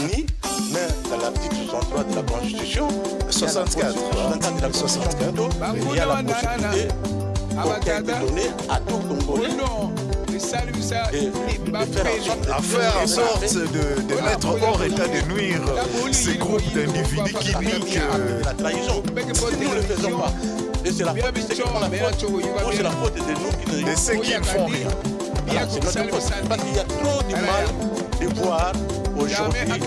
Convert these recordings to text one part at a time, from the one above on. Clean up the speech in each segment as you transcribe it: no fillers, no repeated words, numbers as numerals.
ni, mais dans l'article 63 de la Constitution, 64 de la Constitution plutôt, il y a la possibilité qui a été donnée à tout Congolais à faire en sorte de mettre hors état de nuire ces groupes d'individus qui niquent la trahison. Si nous ne le faisons pas, et c'est la faute de ceux qui font la faute, ou c'est la faute de nous qui ne... de ceux qui ne font rien. Voilà, c'est notre faute. Parce qu'il y a trop du mal de voir aujourd'hui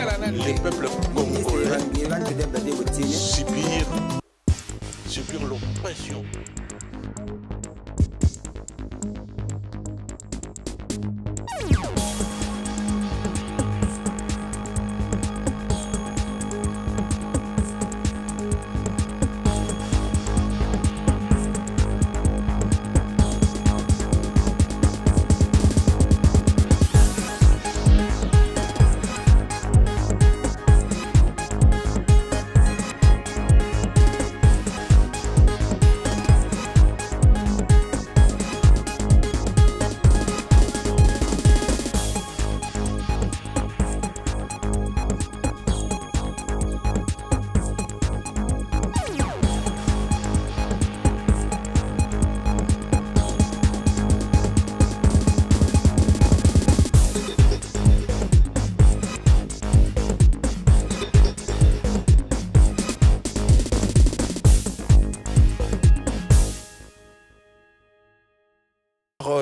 les peuples congolais subir l'oppression.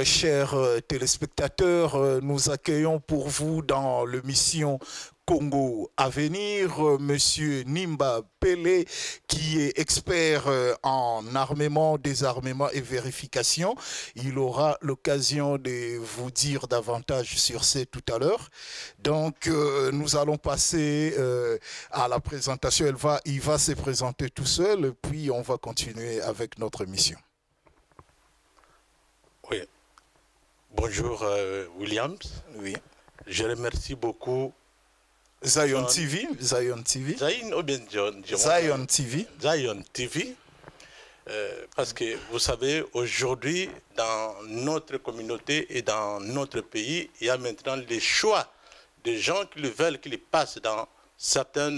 Chers téléspectateurs, nous accueillons pour vous dans l'émission Congo Avenir, Monsieur Nimba Pelé, qui est expert en armement, désarmement et vérification. Il aura l'occasion de vous dire davantage sur ce tout à l'heure. Donc, nous allons passer à la présentation. Il va se présenter tout seul, puis on va continuer avec notre émission. Oui. Bonjour Williams. Oui. Je remercie beaucoup Zion TV. Zion TV. Zion, ou bien Zion TV. Zion TV. Parce que vous savez, aujourd'hui, dans notre communauté et dans notre pays, il y a maintenant les choix des gens qui le veulent, qui les passent dans certains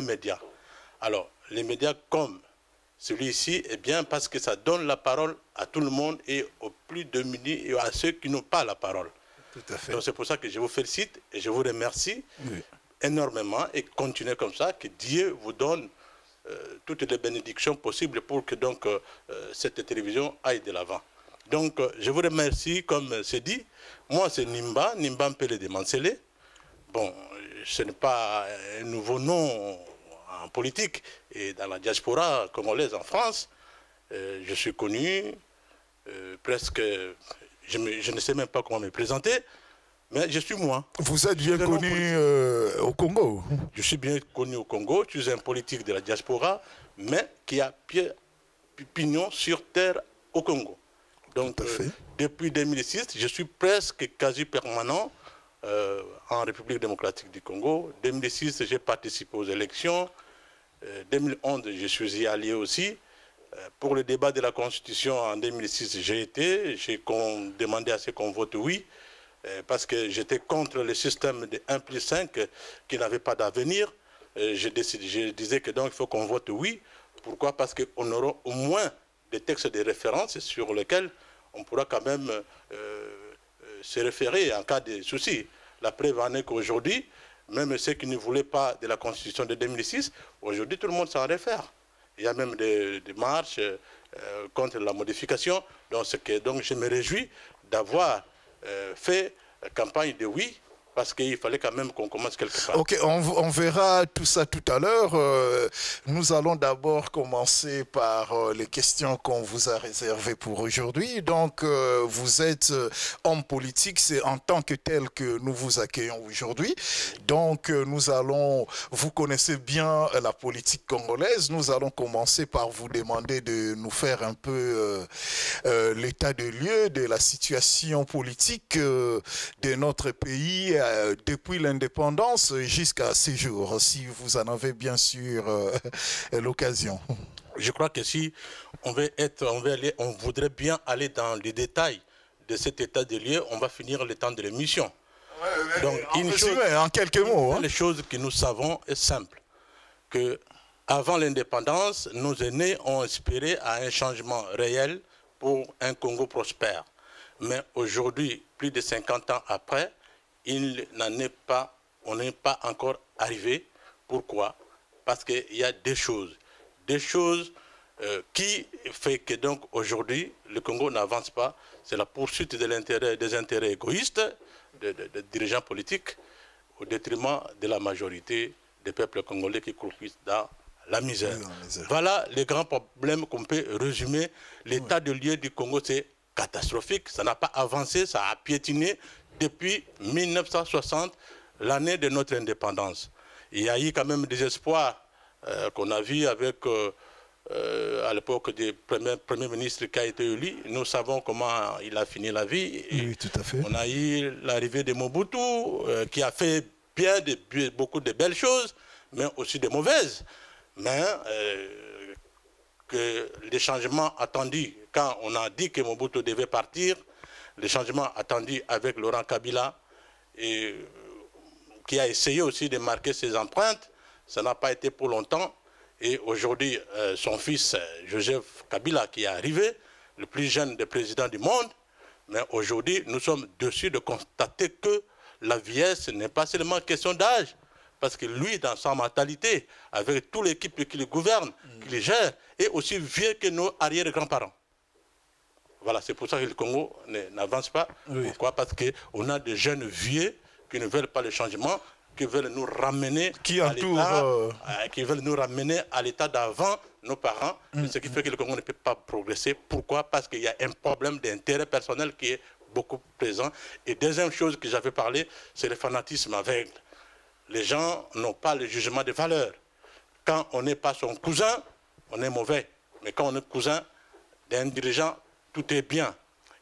médias. Alors, les médias comme celui-ci est bien parce que ça donne la parole à tout le monde et aux plus démunis et à ceux qui n'ont pas la parole. Tout à fait. Donc c'est pour ça que je vous félicite et je vous remercie énormément et continuez comme ça, que Dieu vous donne toutes les bénédictions possibles pour que donc cette télévision aille de l'avant. Donc je vous remercie, comme c'est dit. Moi c'est Nimba Mpele de Mansele. Bon, ce n'est pas un nouveau nom en politique et dans la diaspora congolaise en France. Je suis connu, presque, je ne sais même pas comment me présenter, mais je suis moi. Vous êtes bien connu au Congo? Je suis bien connu au Congo, je suis un politique de la diaspora, mais qui a pignon sur terre au Congo. Donc, depuis 2006, je suis presque quasi permanent en République démocratique du Congo. 2006, j'ai participé aux élections. 2011, je suis y allé aussi. Pour le débat de la Constitution en 2006, j'ai demandé à ce qu'on vote oui, parce que j'étais contre le système de 1+5 qui n'avait pas d'avenir. Je disais que donc il faut qu'on vote oui. Pourquoi? Parce qu'on aura au moins des textes de référence sur lesquels on pourra quand même se référer en cas de soucis. La preuve en est qu'aujourd'hui, même ceux qui ne voulaient pas de la Constitution de 2006, aujourd'hui tout le monde s'en réfère. Il y a même des marches contre la modification. Donc je me réjouis d'avoir fait campagne de oui, parce qu'il fallait quand même qu'on commence quelque part. Ok, on verra tout ça tout à l'heure. Nous allons d'abord commencer par les questions qu'on vous a réservées pour aujourd'hui. Donc, vous êtes homme politique, c'est en tant que tel que nous vous accueillons aujourd'hui. Donc, vous connaissez bien la politique congolaise. Nous allons commencer par vous demander de nous faire un peu l'état de lieu de la situation politique de notre pays depuis l'indépendance jusqu'à ces jours, si vous en avez bien sûr l'occasion. Je crois que si on voudrait bien aller dans les détails de cet état de lieu, on va finir le temps de l'émission. Donc, en quelques mots. Les choses que nous savons est simple. Que avant l'indépendance, nos aînés ont espéré à un changement réel pour un Congo prospère. Mais aujourd'hui, plus de 50 ans après, on n'est pas encore arrivé. Pourquoi? Parce qu'il y a des choses. Des choses qui fait que donc aujourd'hui, le Congo n'avance pas. C'est la poursuite des intérêts égoïstes des dirigeants politiques au détriment de la majorité des peuples congolais qui croupissent dans la misère. Voilà les grands problèmes qu'on peut résumer. L'état de lieu du Congo, c'est catastrophique. Ça n'a pas avancé, ça a piétiné depuis 1960, l'année de notre indépendance. Il y a eu quand même des espoirs qu'on a vus avec, à l'époque du premier ministre qui a été élu. Nous savons comment il a fini la vie. Oui, tout à fait. On a eu l'arrivée de Mobutu, qui a fait beaucoup de belles choses, mais aussi de mauvaises. Mais que les changements attendus, quand on a dit que Mobutu devait partir, les changements attendus avec Laurent Kabila, et qui a essayé aussi de marquer ses empreintes, ça n'a pas été pour longtemps. Et aujourd'hui, son fils, Joseph Kabila, qui est arrivé, le plus jeune des présidents du monde, mais aujourd'hui, nous sommes dessus de constater que la vieillesse n'est pas seulement question d'âge, parce que lui, dans sa mentalité, avec toute l'équipe qui le gouverne, qui le gère, est aussi vieux que nos arrière-grands-parents. Voilà, c'est pour ça que le Congo n'avance pas. Oui. Pourquoi? Parce qu'on a des jeunes vieux qui ne veulent pas le changement, qui veulent nous ramener qui veulent nous ramener à l'état d'avant nos parents, ce qui fait que le Congo ne peut pas progresser. Pourquoi? Parce qu'il y a un problème d'intérêt personnel qui est beaucoup présent. Et deuxième chose que j'avais parlé, c'est le fanatisme aveugle. Les gens n'ont pas le jugement de valeur. Quand on n'est pas son cousin, on est mauvais. Mais quand on est cousin d'un dirigeant, tout est bien.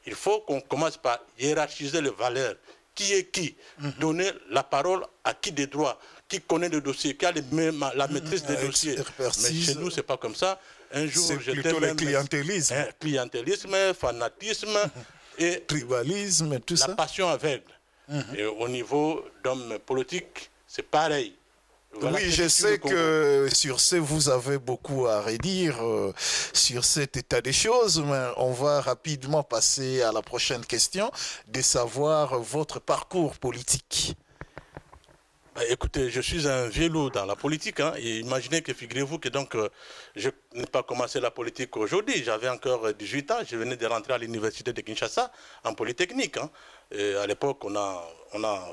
Il faut qu'on commence par hiérarchiser les valeurs. Qui est qui? Donner la parole à qui des droits, qui connaît le dossier, qui a la maîtrise des dossiers. Mais chez nous, ce n'est pas comme ça. Un jour, c'est plutôt le clientélisme. Clientélisme, fanatisme et tribalisme, tout ça. La passion aveugle. Et au niveau d'hommes politiques, c'est pareil. Voilà, oui, je sais que sur ce, vous avez beaucoup à redire sur cet état des choses, mais on va rapidement passer à la prochaine question, de savoir votre parcours politique. Bah, écoutez, je suis un vieux loup dans la politique. Hein, et imaginez que, figurez-vous que donc, je n'ai pas commencé la politique aujourd'hui. J'avais encore 18 ans. Je venais de rentrer à l'université de Kinshasa en polytechnique. Hein. Et à l'époque, on a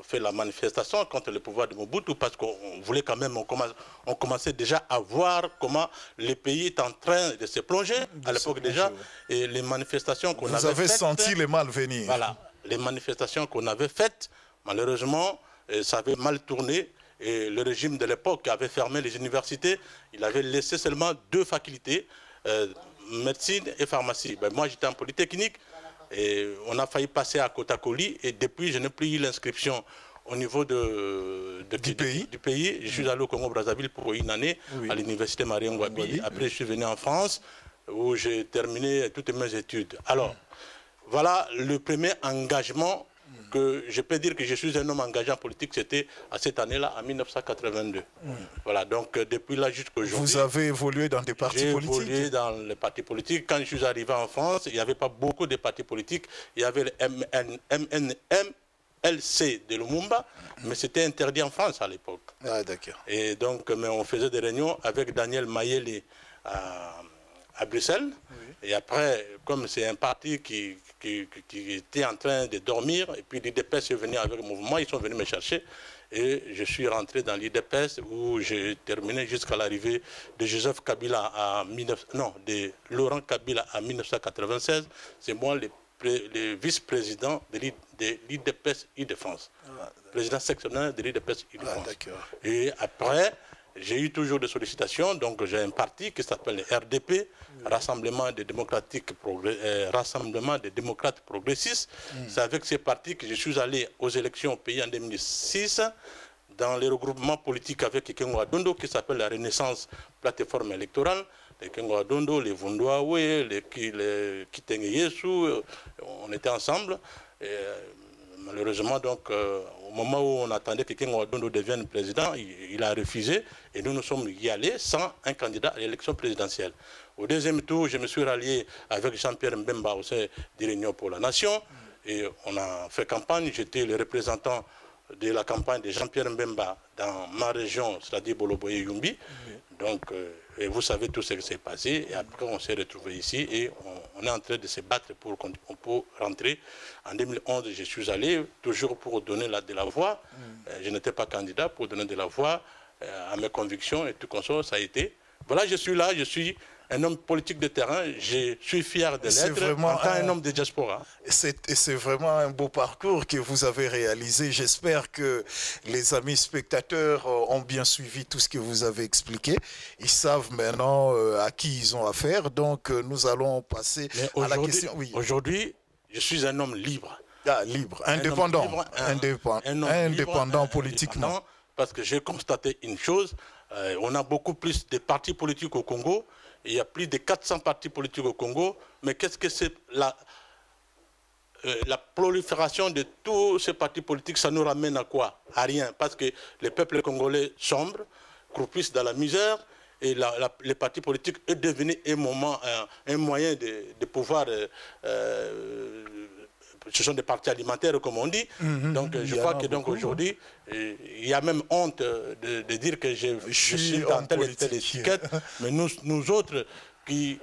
fait la manifestation contre le pouvoir de Mobutu parce qu'on voulait quand même, on commençait déjà à voir comment le pays est en train de se plonger à l'époque déjà. Et les manifestations qu'on avait faites... Vous avez senti le mal venir. Voilà. Les manifestations qu'on avait faites, malheureusement... ça avait mal tourné et le régime de l'époque avait fermé les universités. Il avait laissé seulement 2 facultés, médecine et pharmacie. Ben, moi, j'étais en polytechnique et on a failli passer à Kotakoli et depuis, je n'ai plus eu l'inscription au niveau du pays. Je suis allé au Congo-Brazzaville pour une année à l'université Marien Ngouabi. Après, je suis venu en France où j'ai terminé toutes mes études. Alors, voilà le premier engagement que je peux dire que je suis un homme engagé en politique, c'était à cette année-là, en 1982. Voilà, donc depuis là jusqu'aujourd'hui... Vous avez évolué dans des partis politiques? J'ai évolué dans les partis politiques. Quand je suis arrivé en France, il n'y avait pas beaucoup de partis politiques. Il y avait le MLC de Lumumba, mais c'était interdit en France à l'époque. Ah, d'accord. Et donc, mais on faisait des réunions avec Daniel Mayele à Bruxelles. Et après, comme c'est un parti qui était en train de dormir, et puis l'IDPS est venu avec le mouvement, ils sont venus me chercher, et je suis rentré dans l'IDPS où j'ai terminé jusqu'à l'arrivée de Joseph Kabila de Laurent Kabila en 1996. C'est moi le vice-président de l'IDPS Île-de-France, président sectionnel de l'IDPS Île-de-France. Et après... j'ai eu toujours des sollicitations, donc j'ai un parti qui s'appelle le RDP, Rassemblement des démocrates progressistes. C'est avec ces partis que je suis allé aux élections au pays en 2006, dans les regroupements politiques avec Kengo Adondo, qui s'appelle la Renaissance Plateforme électorale. Les Kengo Adondo, les Vundouawe, les Kitenge Yesu, on était ensemble. malheureusement, donc, au moment où on attendait que King Ouaddondo devienne président, il a refusé et nous nous sommes y allés sans un candidat à l'élection présidentielle. Au deuxième tour, je me suis rallié avec Jean-Pierre Mbemba au sein de l'Union pour la Nation et on a fait campagne. J'étais le représentant de la campagne de Jean-Pierre Mbemba dans ma région, c'est-à-dire Boloboye-Yumbi. Donc, et vous savez tout ce qui s'est passé. Et après, on s'est retrouvés ici et on est en train de se battre pour rentrer. En 2011, je suis allé toujours pour donner de la voix. Je n'étais pas candidat pour donner de la voix à mes convictions et tout comme ça a été. Voilà, je suis là, je suis un homme politique de terrain, je suis fier de l'être en tant qu'un homme de diaspora. C'est vraiment un beau parcours que vous avez réalisé. J'espère que les amis spectateurs ont bien suivi tout ce que vous avez expliqué. Ils savent maintenant à qui ils ont affaire. Donc nous allons passer à la question. Oui. Aujourd'hui, je suis un homme libre. Ah, libre, indépendant, indépendant politiquement. Parce que j'ai constaté une chose, on a beaucoup plus de partis politiques au Congo. Il y a plus de 400 partis politiques au Congo, mais qu'est-ce que c'est la prolifération de tous ces partis politiques, ça nous ramène à quoi? À rien, parce que les peuples congolais sombres, croupissent dans la misère, et les partis politiques est devenu un moyen de pouvoir... ce sont des partis alimentaires, comme on dit. Donc, je crois que aujourd'hui, il y a même honte de dire que je suis dans telle et telle étiquette. Mais nous autres qui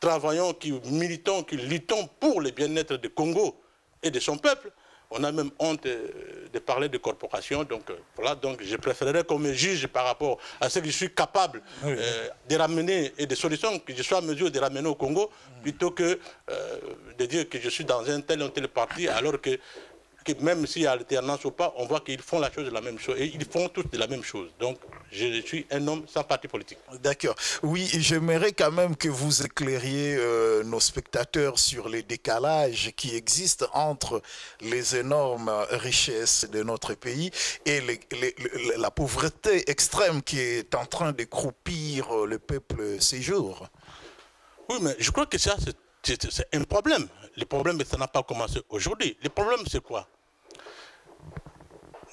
travaillons, qui militons, qui luttons pour le bien-être du Congo et de son peuple, on a même honte de parler de corporation. Donc, voilà, donc je préférerais qu'on me juge par rapport à ce que je suis capable de ramener et des solutions que je sois en mesure de ramener au Congo, plutôt que de dire que je suis dans un tel ou tel parti, alors que même s'il y a alternance ou pas, on voit qu'ils font la chose de la même chose. Et ils font tous de la même chose. Donc, je suis un homme sans parti politique. D'accord. Oui, j'aimerais quand même que vous éclairiez nos spectateurs sur les décalages qui existent entre les énormes richesses de notre pays et la pauvreté extrême qui est en train de croupir le peuple ces jours. Oui, mais je crois que ça, c'est un problème. Le problème, ça n'a pas commencé aujourd'hui. Le problème, c'est quoi?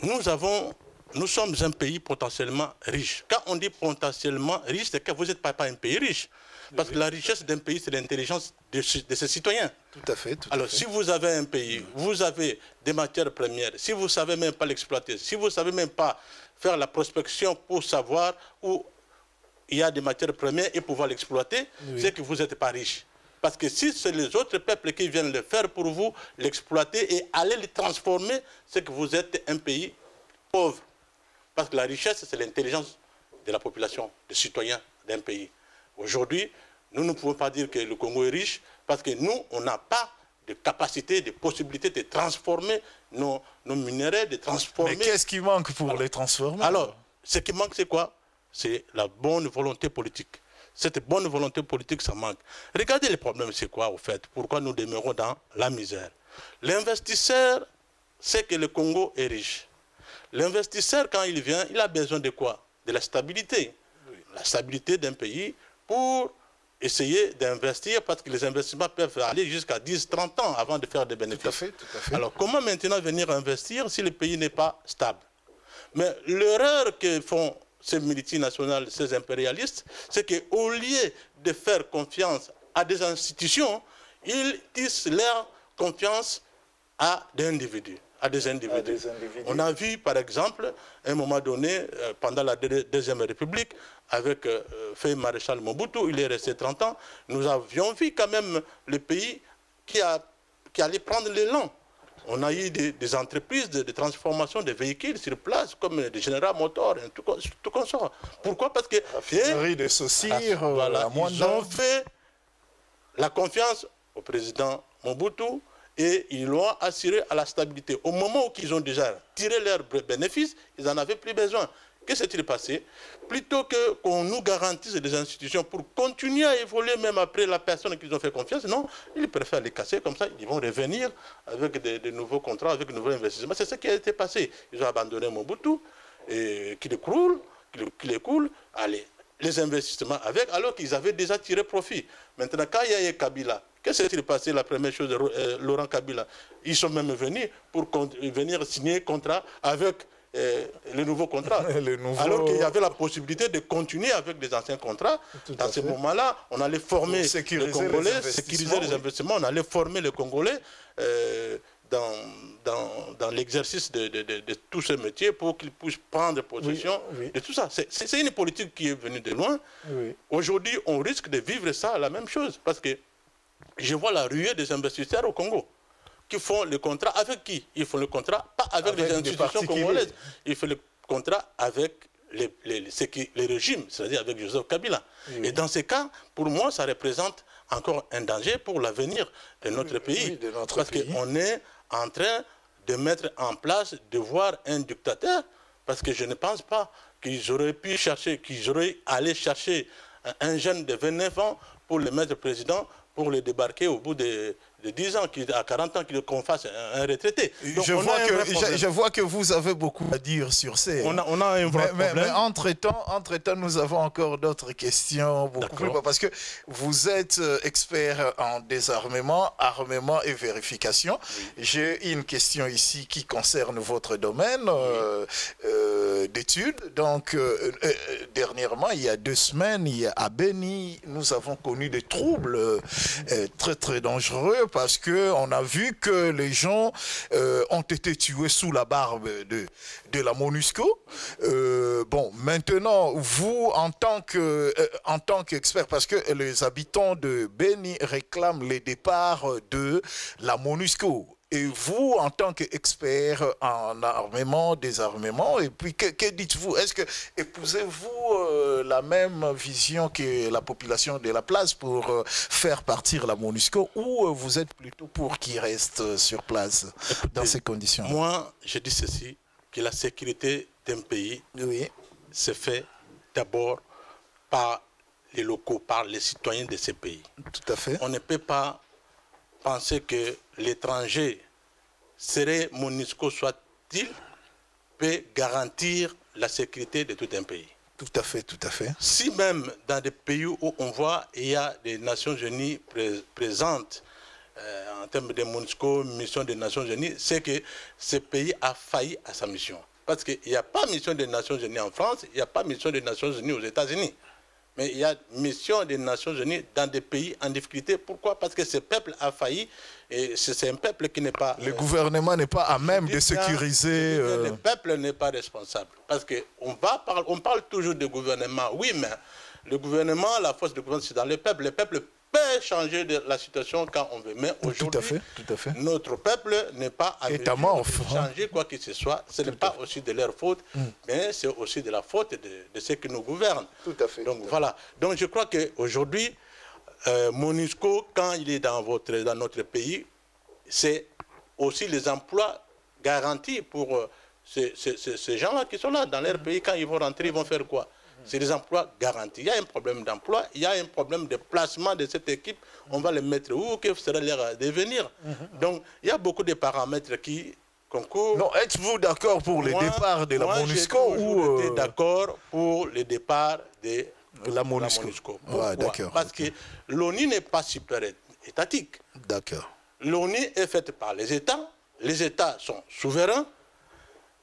Nous sommes un pays potentiellement riche. Quand on dit potentiellement riche, c'est que vous n'êtes pas un pays riche. Parce que la richesse d'un pays, c'est l'intelligence de ses citoyens. Tout à fait. Alors, si vous avez un pays, vous avez des matières premières, si vous ne savez même pas l'exploiter, si vous ne savez même pas faire la prospection pour savoir où il y a des matières premières et pouvoir l'exploiter, c'est que vous n'êtes pas riche. Parce que si c'est les autres peuples qui viennent le faire pour vous, l'exploiter et aller le transformer, c'est que vous êtes un pays pauvre. Parce que la richesse, c'est l'intelligence de la population, des citoyens d'un pays. Aujourd'hui, nous ne pouvons pas dire que le Congo est riche, parce que nous, on n'a pas de capacité, de possibilité de transformer nos minéraux, de transformer... Mais qu'est-ce qui manque pour les transformer? Alors, ce qui manque, c'est quoi? C'est la bonne volonté politique. Cette bonne volonté politique, ça manque. Regardez les problèmes, c'est quoi au fait? Pourquoi nous demeurons dans la misère? L'investisseur sait que le Congo est riche. L'investisseur, quand il vient, il a besoin de quoi? De la stabilité. La stabilité d'un pays pour essayer d'investir, parce que les investissements peuvent aller jusqu'à 10-30 ans avant de faire des bénéfices. Tout à fait, tout à fait. Alors, comment maintenant venir investir si le pays n'est pas stable? Mais l'erreur que font ces multinationales, ces impérialistes, c'est qu'au lieu de faire confiance à des institutions, ils tissent leur confiance à des individus. On a vu, par exemple, à un moment donné, pendant la Deuxième République, avec Feu Maréchal Mobutu, il est resté 30 ans, nous avions vu quand même le pays qui allait prendre l'élan. On a eu des entreprises de transformation des véhicules sur place, comme des General Motors, tout comme ça. Pourquoi? Parce que de Saussure, voilà, ils ont fait la confiance au président Mobutu et ils l'ont assuré à la stabilité. Au moment où ils ont déjà tiré leurs bénéfices, ils n'en avaient plus besoin. Que s'est-il passé? Plutôt qu'on nous garantisse des institutions pour continuer à évoluer même après la personne qu'ils ont fait confiance, non, ils préfèrent les casser comme ça, ils vont revenir avec de nouveaux contrats, avec de nouveaux investissements. C'est ce qui a été passé. Ils ont abandonné Mobutu, qui écoule, allez, les investissements avec, alors qu'ils avaient déjà tiré profit. Maintenant, quand il y a eu Kabila, Qu'est-ce qui s'est passé la première chose de Laurent Kabila? Ils sont même venus pour venir signer contrat avec le nouveau contrat. Alors qu'il y avait la possibilité de continuer avec les anciens contrats. Dans ce moment-là, on allait former les Congolais, sécuriser les investissements, on allait former les Congolais dans l'exercice de tous ces métiers pour qu'ils puissent prendre possession de tout ça. C'est une politique qui est venue de loin. Aujourd'hui, on risque de vivre ça, la même chose, parce que je vois la ruée des investisseurs au Congo qui font le contrat avec qui? Ils font le contrat pas avec les institutions congolaises. Ils font le contrat avec les régimes, c'est-à-dire avec Joseph Kabila. Et dans ces cas, pour moi, ça représente encore un danger pour l'avenir de notre pays. Parce qu'on est en train de mettre en place, de voir un dictateur, parce que je ne pense pas qu'ils auraient pu chercher, qu'ils auraient allé chercher un jeune de 29 ans pour le mettre président, pour le débarquer au bout de 10 ans, à 40 ans, qu'on fasse un retraité. Donc, je vois que vous avez beaucoup à dire sur ces... On a un vrai problème. Mais entre-temps, nous avons encore d'autres questions, beaucoup plus, parce que vous êtes expert en désarmement, armement et vérification. J'ai une question ici qui concerne votre domaine d'études. Donc, dernièrement, il y a 2 semaines, à Beni, nous avons connu des troubles très, très dangereux, parce qu'on a vu que les gens ont été tués sous la barbe de la MONUSCO. Bon, maintenant, vous, en tant qu'expert, parce que les habitants de Beni réclament les départs de la MONUSCO. Et vous, en tant qu'expert en armement, désarmement, et puis que dites-vous? Est-ce que épousez-vous la même vision que la population de la place pour faire partir la MONUSCO, ou vous êtes plutôt pour qu'ils restent sur place dans ces conditions? Moi, je dis ceci, que la sécurité d'un pays se fait d'abord par les locaux, par les citoyens de ces pays. Tout à fait. On ne peut pas penser que l'étranger, serait MONUSCO soit-il, peut garantir la sécurité de tout un pays. Tout à fait, tout à fait. Si même dans des pays où on voit il y a des Nations Unies présentes en termes de MONUSCO, mission des Nations Unies, c'est que ce pays a failli à sa mission. Parce qu'il n'y a pas mission des Nations Unies en France, il n'y a pas mission des Nations Unies aux États-Unis. Mais il y a mission des Nations Unies dans des pays en difficulté. Pourquoi? Parce que ce peuple a failli, et c'est un peuple qui n'est pas... Le gouvernement n'est pas à même de sécuriser... Le peuple n'est pas responsable. Parce qu'on parle toujours de gouvernement. Oui, mais le gouvernement, la force du gouvernement, c'est dans le peuple. Le peuple peut changer de la situation quand on veut. Mais aujourd'hui, notre peuple n'est pas à mesure de changer quoi que ce soit. Ce n'est pas aussi de leur faute, mais c'est aussi de la faute de ceux qui nous gouvernent. Tout à fait. Donc voilà. Donc je crois qu'aujourd'hui, MONUSCO, quand il est dans notre pays, c'est aussi les emplois garantis pour ces gens-là qui sont là dans leur pays. Quand ils vont rentrer, ils vont faire quoi? C'est des emplois garantis. Il y a un problème d'emploi, il y a un problème de placement de cette équipe. On va les mettre où? Quel sera leur devenir? Donc, il y a beaucoup de paramètres qui concourent. Non, êtes-vous d'accord pour le départ de la MONUSCO? Ou j'étais d'accord pour le départ de la MONUSCO. Pourquoi? Parce que l'ONU n'est pas super étatique. D'accord. L'ONU est faite par les États sont souverains,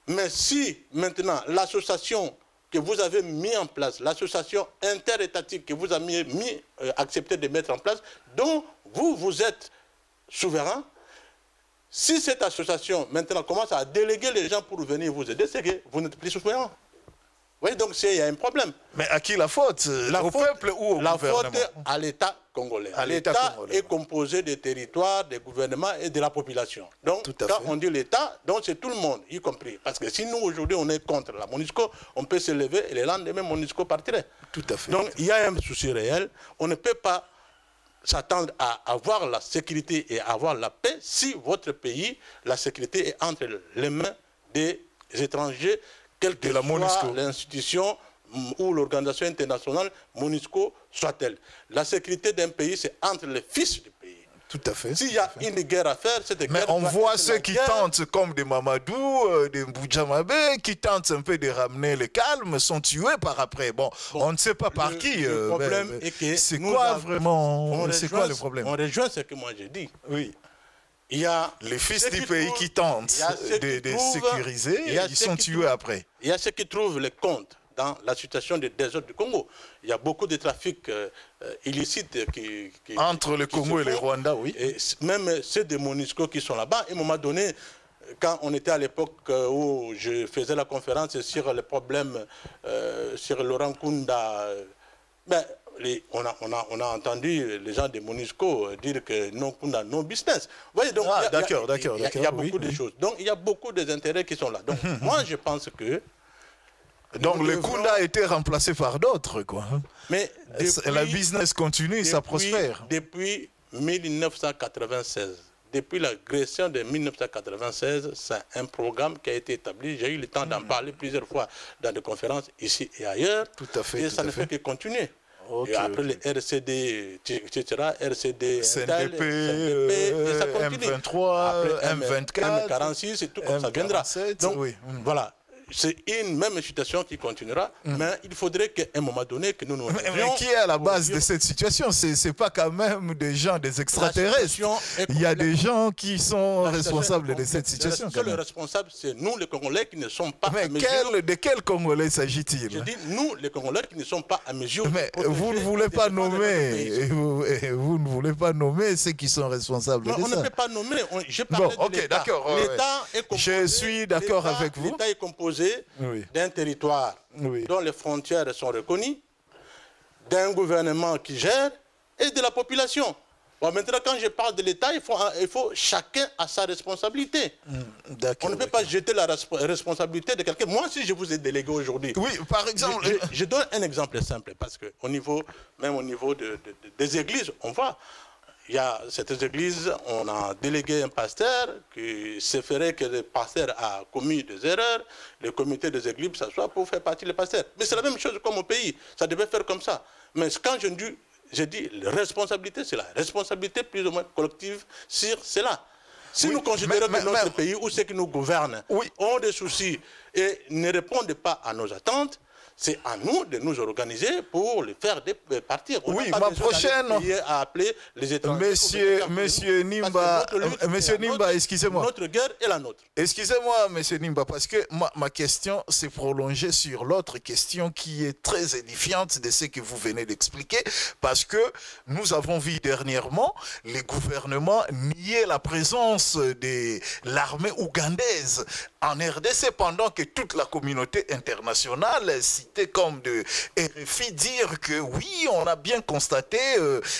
mais si maintenant l'association que vous avez mis en place, l'association interétatique que vous avez accepté de mettre en place, dont vous êtes souverain, si cette association maintenant commence à déléguer les gens pour venir vous aider, c'est que vous n'êtes plus souverain. Oui, donc il y a un problème. Mais à qui la faute? Au peuple ou au gouvernement? La faute à l'État congolais. L'État est composé des territoires, des gouvernements et de la population. Donc, quand on dit l'État, c'est tout le monde, y compris. Parce que si nous, aujourd'hui, on est contre la MONUSCO, on peut se lever et le lendemain, MONUSCO partirait. Tout à fait. Donc, il y a un souci réel. On ne peut pas s'attendre à avoir la sécurité et avoir la paix si votre pays, la sécurité est entre les mains des étrangers, quelle que soit l'institution ou l'organisation internationale, MONUSCO soit-elle. La sécurité d'un pays, c'est entre les fils du pays. Tout à fait. S'il y a une guerre à faire, cette mais guerre... on voit ceux qui tentent, comme des Mamadou, des Mboudjamabé, qui tentent un peu de ramener le calme, sont tués par après. Bon, on ne sait pas par qui. Le problème est que... C'est quoi vraiment... C'est quoi le problème? On rejoint ce que moi j'ai dit. Oui. Il y a les fils du pays qui tentent de sécuriser, ils sont tués après. Il y a ceux qui trouvent les comptes dans la situation des déserts du Congo. Il y a beaucoup de trafics illicites entre le Congo et le Rwanda, oui. Et même ceux des MONUSCO qui sont là-bas. À un moment donné, quand on était à l'époque où je faisais la conférence sur les problèmes sur Laurent Kunda, on a entendu les gens des MONUSCO dire que non Kunda, non business. Vous voyez, donc il y a beaucoup de choses. Donc il y a beaucoup d'intérêts qui sont là. Donc moi je pense que... Donc le Kunda a été remplacé par d'autres, quoi. Mais la business continue, ça prospère. Depuis 1996, depuis l'agression de 1996, c'est un programme qui a été établi. J'ai eu le temps d'en parler plusieurs fois dans des conférences ici et ailleurs. Tout à fait. Et ça ne fait que continuer. Et après les RCD, etc., RCD, CNDP, et ça continue. M23, après, M24, M46, et tout comme ça viendra. Donc, voilà. C'est une même situation qui continuera, mais il faudrait qu'à un moment donné que nous nous... Mais qui est à la base de cette situation? Ce n'est pas quand même des gens, des extraterrestres. Il y a des gens qui sont responsables de cette situation. Le responsable, c'est nous les Congolais qui ne sommes pas à mesure... De quels Congolais s'agit-il? Je dis nous les Congolais qui ne sommes pas à mesure... Mais vous ne voulez pas nommer, vous ne voulez pas nommer ceux qui sont responsables de ça. On ne peut pas nommer, je parle de l'État. L'État est composé... Je suis d'accord avec vous. L'État est composé d'un territoire dont les frontières sont reconnues, d'un gouvernement qui gère et de la population. Bon, maintenant, quand je parle de l'État, il faut chacun a sa responsabilité. On ne peut pas jeter la responsabilité de quelqu'un. Moi, si je vous ai délégué aujourd'hui... Oui, par exemple... Je donne un exemple simple, parce que même au niveau des églises, on voit... Il y a cette église, on a délégué un pasteur qui se ferait que le pasteur a commis des erreurs, le comité des églises s'assoit pour faire partie des pasteurs. Mais c'est la même chose comme au pays, ça devait faire comme ça. Mais quand je dis la responsabilité, c'est la responsabilité plus ou moins collective sur cela. Si nous considérons que notre pays ou ceux qui nous gouvernent ont des soucis et ne répondent pas à nos attentes, c'est à nous de nous organiser pour les faire partir. Oui, ma prochaine... à appeler les étrangers. Monsieur Nimba, excusez-moi. Notre guerre est la nôtre. Excusez-moi, monsieur Nimba, parce que ma question s'est prolongée sur l'autre question qui est très édifiante de ce que vous venez d'expliquer, parce que nous avons vu dernièrement les gouvernements nier la présence de l'armée ougandaise en RDC pendant que toute la communauté internationale cité comme de RFI dire que oui, on a bien constaté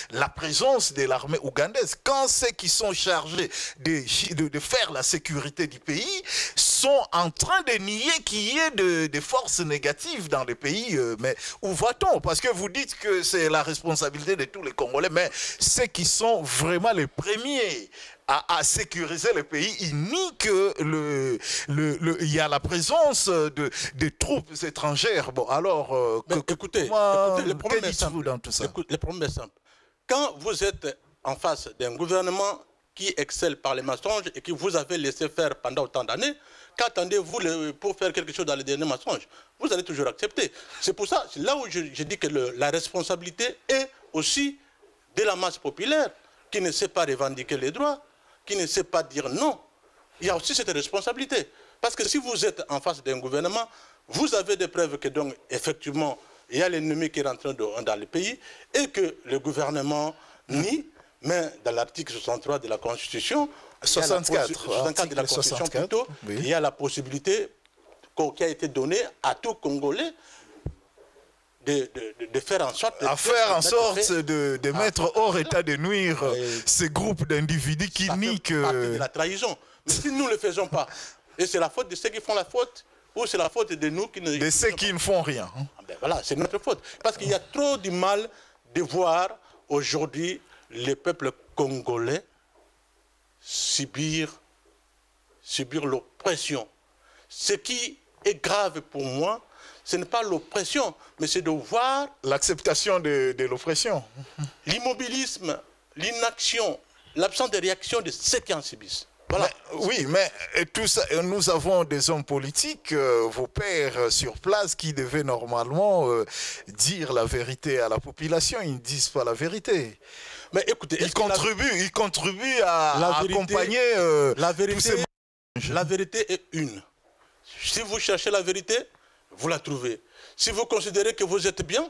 la présence de l'armée ougandaise. Quand ceux qui sont chargés de faire la sécurité du pays sont en train de nier qu'il y ait des forces négatives dans le pays, mais où va-t-on? Parce que vous dites que c'est la responsabilité de tous les Congolais, mais ceux qui sont vraiment les premiers à sécuriser le pays, il nie que il y a la présence de troupes étrangères. Bon, alors, écoutez, le problème est simple. Dans tout ça? Le problème est simple. Quand vous êtes en face d'un gouvernement qui excelle par les mensonges et que vous avez laissé faire pendant autant d'années, qu'attendez-vous pour faire quelque chose dans les derniers mensonges? Vous allez toujours accepter. C'est pour ça, c'est là où je dis que la responsabilité est aussi de la masse populaire qui ne sait pas revendiquer les droits, qui ne sait pas dire non. Il y a aussi cette responsabilité. Parce que si vous êtes en face d'un gouvernement, vous avez des preuves que donc, effectivement, il y a l'ennemi qui est rentré dans le pays et que le gouvernement nie, mais dans l'article 63 de la Constitution, 64 de la Constitution plutôt, oui. Il y a la possibilité qui a été donnée à tout Congolais de faire en sorte de mettre hors état de nuire ces groupes d'individus qui nient que... de la trahison. Mais si nous ne le faisons pas, et c'est la faute de ceux qui font la faute, ou c'est la faute de nous qui ne... De ceux qui ne font rien. Ben voilà, c'est notre faute. Parce qu'il y a trop du mal de voir aujourd'hui le peuple congolais subir l'oppression. Ce qui est grave pour moi, ce n'est pas l'oppression, mais c'est de voir... L'acceptation de l'oppression. L'immobilisme, l'inaction l'absence de réaction de ceux qui en subissent. Voilà. Oui, mais tout ça, nous avons des hommes politiques, vos pères sur place, qui devaient normalement dire la vérité à la population. Ils ne disent pas la vérité. Mais écoutez, ils contribuent à accompagner la vérité, tous ces... La vérité est une. Si vous cherchez la vérité, vous la trouvez. Si vous considérez que vous êtes bien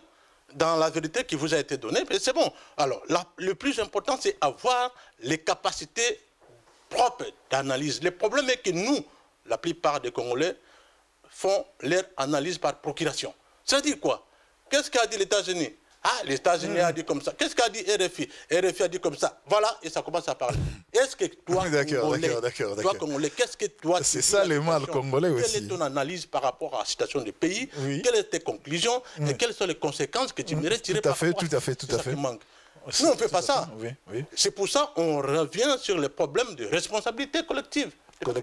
dans la vérité qui vous a été donnée, c'est bon. Alors, le plus important, c'est avoir les capacités propre d'analyse. Le problème est que nous, la plupart des Congolais, font leur analyse par procuration. Ça dit quoi? Qu'est-ce qu'a dit les États-Unis? Ah, les États-Unis a dit comme ça. Qu'est-ce qu'a dit RFI? RFI a dit comme ça. Voilà, et ça commence à parler. Est-ce que toi, Congolais, qu'est-ce que toi... C'est ça le mal congolais aussi. Quelle est ton analyse par rapport à la situation du pays? Quelles sont tes conclusions? Et quelles sont les conséquences que tu mériterais tirer par rapport à ça? Tout à fait. Nous, on ne fait pas ça. C'est pour ça qu'on revient sur les problèmes de responsabilité collective. On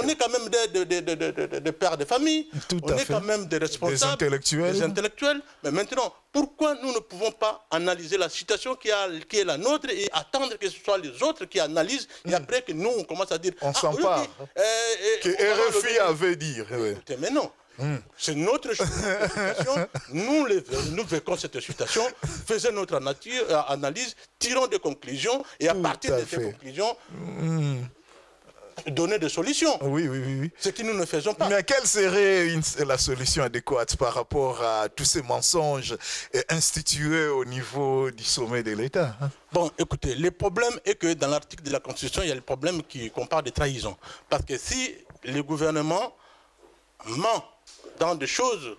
est quand même des pères de famille, on est quand même des responsables, des intellectuels. Mais maintenant, pourquoi nous ne pouvons pas analyser la situation qui est la nôtre et attendre que ce soit les autres qui analysent et après que nous, on commence à dire... On s'empare. Que RFI avait dit. Mais non. C'est notre situation. Nous vécons cette situation, faisons notre analyse, tirons des conclusions et à partir de ces conclusions, donner des solutions. Oui. Ce que nous ne faisons pas. Mais quelle serait la solution adéquate par rapport à tous ces mensonges institués au niveau du sommet de l'État? Bon, écoutez, le problème est que dans l'article de la Constitution, il y a le problème qu'on parle de trahison. Parce que si le gouvernement ment dans des choses...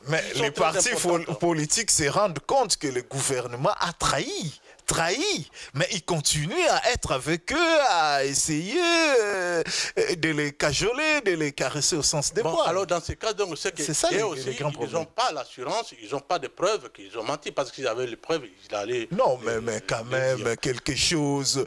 Mais les partis politiques se rendent compte que le gouvernement a trahi, mais ils continuent à être avec eux, à essayer de les cajoler, de les caresser au sens des poils. Alors dans ces cas, donc, c'est ça ils n'ont pas l'assurance, ils n'ont pas de preuves qu'ils ont menti, parce qu'ils avaient les preuves, ils allaient... Non, mais quand même, quelque chose,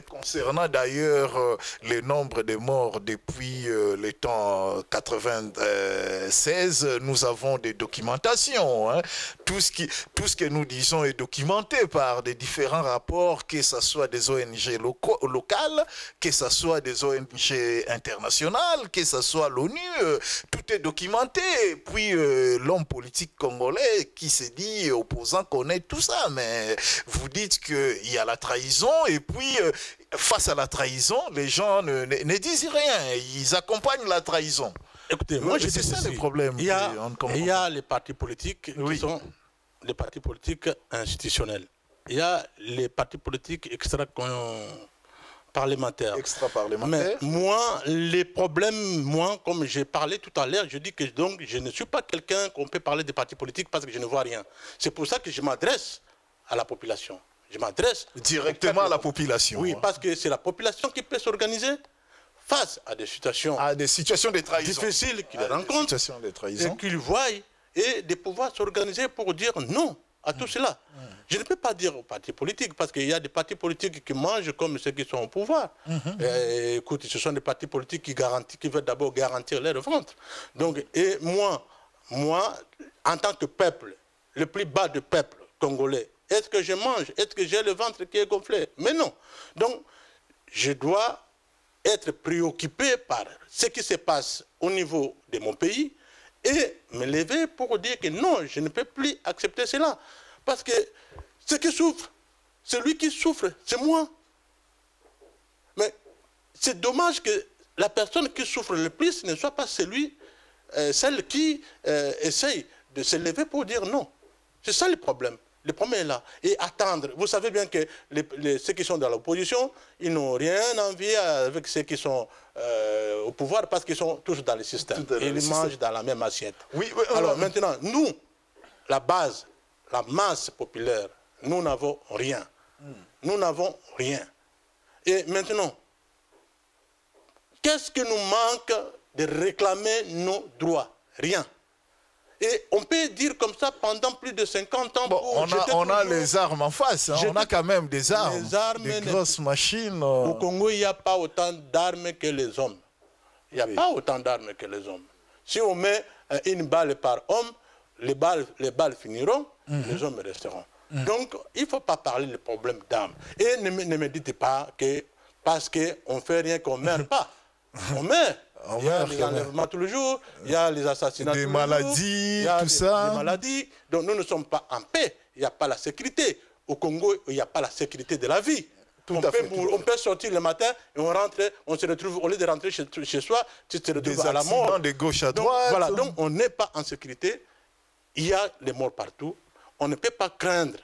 concernant d'ailleurs le nombre de morts depuis les temps 96, nous avons des documentations. Hein. Tout ce que nous disons est documenté par des différents rapports, que ce soit des ONG locales, que ce soit des ONG internationales, que ce soit l'ONU, tout est documenté. Et puis l'homme politique congolais qui se dit opposant connaît tout ça, mais vous dites qu'il y a la trahison et puis face à la trahison, les gens ne disent rien, ils accompagnent la trahison. Écoutez, moi je dis ça le problème. Il y a les partis politiques qui sont des partis politiques institutionnels. Il y a les partis politiques extra-parlementaires. Mais moi, les problèmes, comme j'ai parlé tout à l'heure, je dis que donc, je ne suis pas quelqu'un qu'on peut parler des partis politiques parce que je ne vois rien. C'est pour ça que je m'adresse à la population. Je m'adresse directement à la population. Oui, parce que c'est la population qui peut s'organiser face à des situations, de trahison difficiles qu'ils rencontrent et qu'ils voient et de pouvoir s'organiser pour dire non à tout cela. Je ne peux pas dire aux partis politiques, parce qu'il y a des partis politiques qui mangent comme ceux qui sont au pouvoir. Écoute, ce sont des partis politiques qui veulent d'abord garantir leur ventre. Donc, et moi, en tant que peuple, le plus bas du peuple congolais, est-ce que je mange? Est-ce que j'ai le ventre qui est gonflé? Mais non. Donc, je dois être préoccupé par ce qui se passe au niveau de mon pays et me lever pour dire que non, je ne peux plus accepter cela. Parce que celui qui souffre, c'est moi. Mais c'est dommage que la personne qui souffre le plus ne soit pas celle qui essaye de se lever pour dire non. C'est ça le problème. Le problème est là. Et attendre. Vous savez bien que ceux qui sont dans l'opposition, ils n'ont rien envie avec ceux qui sont au pouvoir parce qu'ils sont tous dans le système. Et ils mangent dans la même assiette. Alors maintenant, nous, la base, la masse populaire, nous n'avons rien. Nous n'avons rien. Et maintenant, qu'est-ce qui nous manque de réclamer nos droits? Rien. Et on peut dire comme ça pendant plus de 50 ans. Bon, on a les armes en face, hein. On a quand même des armes, des grosses machines. Au Congo, il n'y a pas autant d'armes que les hommes. Il n'y a pas autant d'armes que les hommes. Si on met une balle par homme, les balles finiront, les hommes resteront. Donc, il ne faut pas parler de problème d'âme. Et ne me dites pas que parce qu'on ne fait rien qu'on ne meurt pas. On meurt. Il y a les enlèvements tous les jours, il y a les assassinats tous les jours. Des maladies, tout ça. Des maladies. Donc nous ne sommes pas en paix. Il n'y a pas la sécurité. Au Congo, il n'y a pas la sécurité de la vie. On peut sortir le matin et on rentre, on se retrouve, au lieu de rentrer chez soi, tu te retrouves à la mort. De gauche à droite. Voilà, donc on n'est pas en sécurité. Il y a des morts partout. On ne peut pas craindre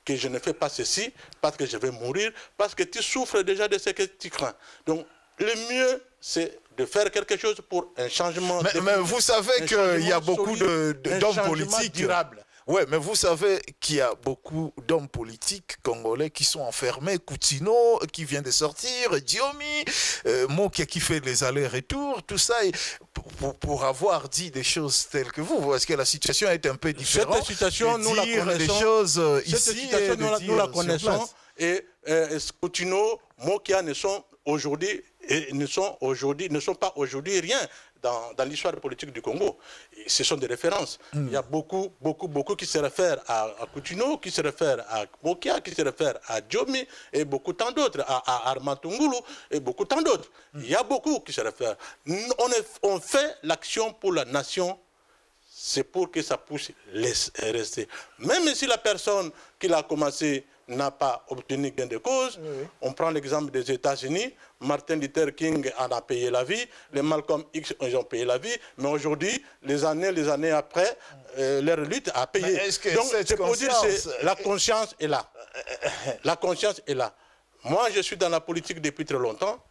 que je ne fais pas ceci parce que je vais mourir, parce que tu souffres déjà de ce que tu crains. Donc le mieux, c'est de faire quelque chose pour un changement. Mais vous savez qu'il y a beaucoup d'hommes politiques durables. Oui, mais vous savez qu'il y a beaucoup d'hommes politiques congolais qui sont enfermés. Coutinho, qui vient de sortir, Diomi, Mokia qui fait les allers-retours, tout ça, pour avoir dit des choses telles que vous. Parce que la situation est un peu différente. Cette situation, nous la connaissons. Des choses cette ici situation, nous la connaissons. Et Coutinho, Mokia ne sont aujourd'hui ne sont pas aujourd'hui rien dans l'histoire politique du Congo. Et ce sont des références. Il y a beaucoup qui se réfèrent à Coutinho, qui se réfèrent à Mokia, qui se réfèrent à Diomi et beaucoup tant d'autres, à Armand Tungulu et beaucoup tant d'autres. Il y a beaucoup qui se réfèrent. On fait l'action pour la nation, c'est pour que ça puisse rester. Même si la personne qui l'a commencé n'a pas obtenu gain de cause. On prend l'exemple des États-Unis. Martin Luther King en a payé la vie. Les Malcolm X ils ont payé la vie. Mais aujourd'hui, les années après, leur lutte a payé. Donc, c'est pour dire que la conscience est là. La conscience est là. Moi, je suis dans la politique depuis très longtemps.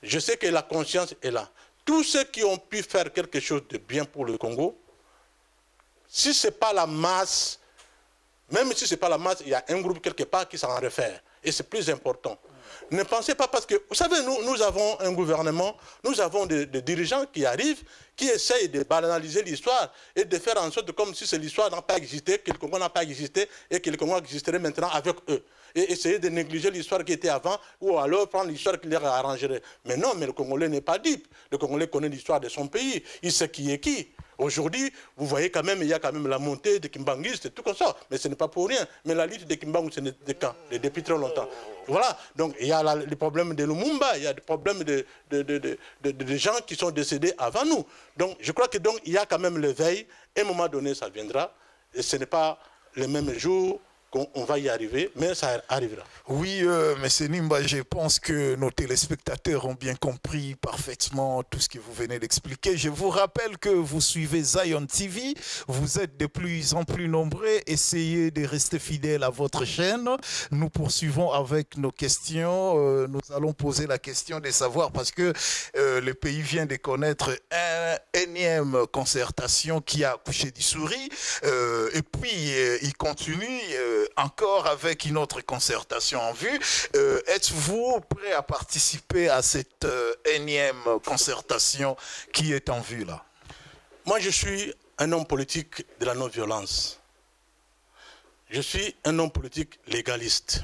Je sais que la conscience est là. Tous ceux qui ont pu faire quelque chose de bien pour le Congo, si ce n'est pas la masse, même si ce n'est pas la masse, il y a un groupe quelque part qui s'en réfère. Et c'est plus important. Ne pensez pas parce que, vous savez, nous avons un gouvernement, nous avons des dirigeants qui arrivent, qui essayent de banaliser l'histoire et de faire en sorte comme si l'histoire n'a pas existé, que le Congo n'a pas existé et que le Congo existerait maintenant avec eux. Et essayer de négliger l'histoire qui était avant ou alors prendre l'histoire qui leur arrangerait. Mais non, mais le Congolais n'est pas dupe. Le Congolais connaît l'histoire de son pays. Il sait qui est qui. Aujourd'hui, vous voyez quand même, il y a quand même la montée des Kimbanguistes et tout comme ça. Mais ce n'est pas pour rien. Mais la lutte des Kimbangu, ce n'est quand depuis très longtemps. Voilà. Donc, il y a les problèmes de Lumumba, il y a des problèmes de gens qui sont décédés avant nous. Donc, je crois que donc il y a quand même l'éveil. À un moment donné, ça viendra. Et ce n'est pas le même jour qu'on va y arriver, mais ça arrivera. Oui, M. Nimba, je pense que nos téléspectateurs ont bien compris parfaitement tout ce que vous venez d'expliquer. Je vous rappelle que vous suivez Zion TV, vous êtes de plus en plus nombreux, essayez de rester fidèles à votre chaîne. Nous poursuivons avec nos questions. Nous allons poser la question de savoir, parce que le pays vient de connaître une énième concertation qui a accouché du souris, et puis il continue encore avec une autre concertation en vue. Êtes-vous prêt à participer à cette énième concertation qui est en vue là? Moi, je suis un homme politique de la non-violence. Je suis un homme politique légaliste.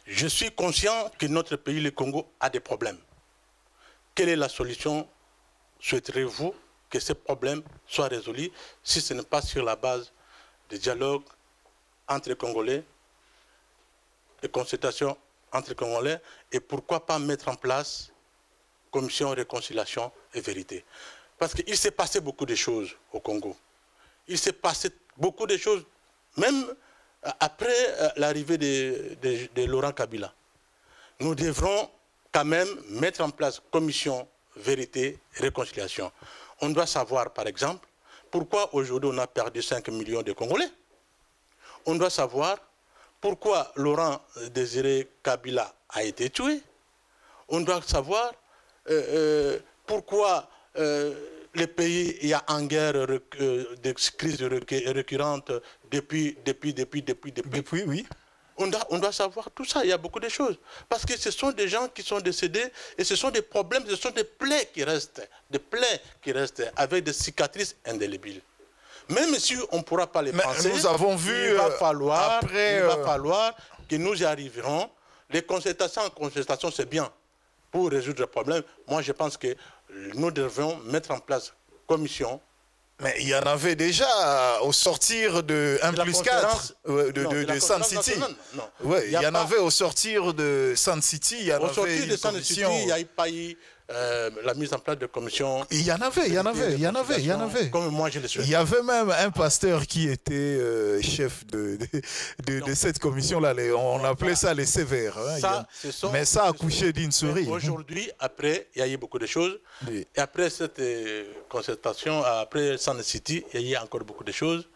Je suis conscient que notre pays, le Congo, a des problèmes. Quelle est la solution? Souhaiterez-vous que ces problèmes soient résolus si ce n'est pas sur la base de dialogue entre les Congolais, de consultations entre les Congolais, et pourquoi pas mettre en place commission réconciliation et vérité? Parce qu'il s'est passé beaucoup de choses au Congo. Il s'est passé beaucoup de choses, même après l'arrivée de Laurent Kabila. Nous devrons quand même mettre en place commission vérité et réconciliation. On doit savoir, par exemple, pourquoi aujourd'hui on a perdu 5 millions de Congolais. On doit savoir pourquoi Laurent Désiré Kabila a été tué. On doit savoir pourquoi le pays est en guerre, des crises récurrentes depuis. Oui. On doit savoir tout ça, il y a beaucoup de choses. Parce que ce sont des gens qui sont décédés et ce sont des problèmes, ce sont des plaies qui restent avec des cicatrices indélébiles. Même si on ne pourra pas les penser, nous avons vu, il va falloir que nous y arriverons. Les concertations c'est bien pour résoudre le problème. Moi, je pense que nous devons mettre en place commission Mais il y en avait déjà au sortir de 1+4 de Sun City. Oui, il y en avait au sortir de Sun City. Il y en au sortir de Sun City, il n'y a pas eu la mise en place de commissions. Il y en avait. Comme moi, je le souhaite. Il y avait même un pasteur qui était chef de cette commission-là. On appelait ça les sévères. Hein. Mais ça a couché d'une souris. Aujourd'hui, après, il y a eu beaucoup de choses. Oui. Et après cette concertation, après Sun City, il y a eu encore beaucoup de choses.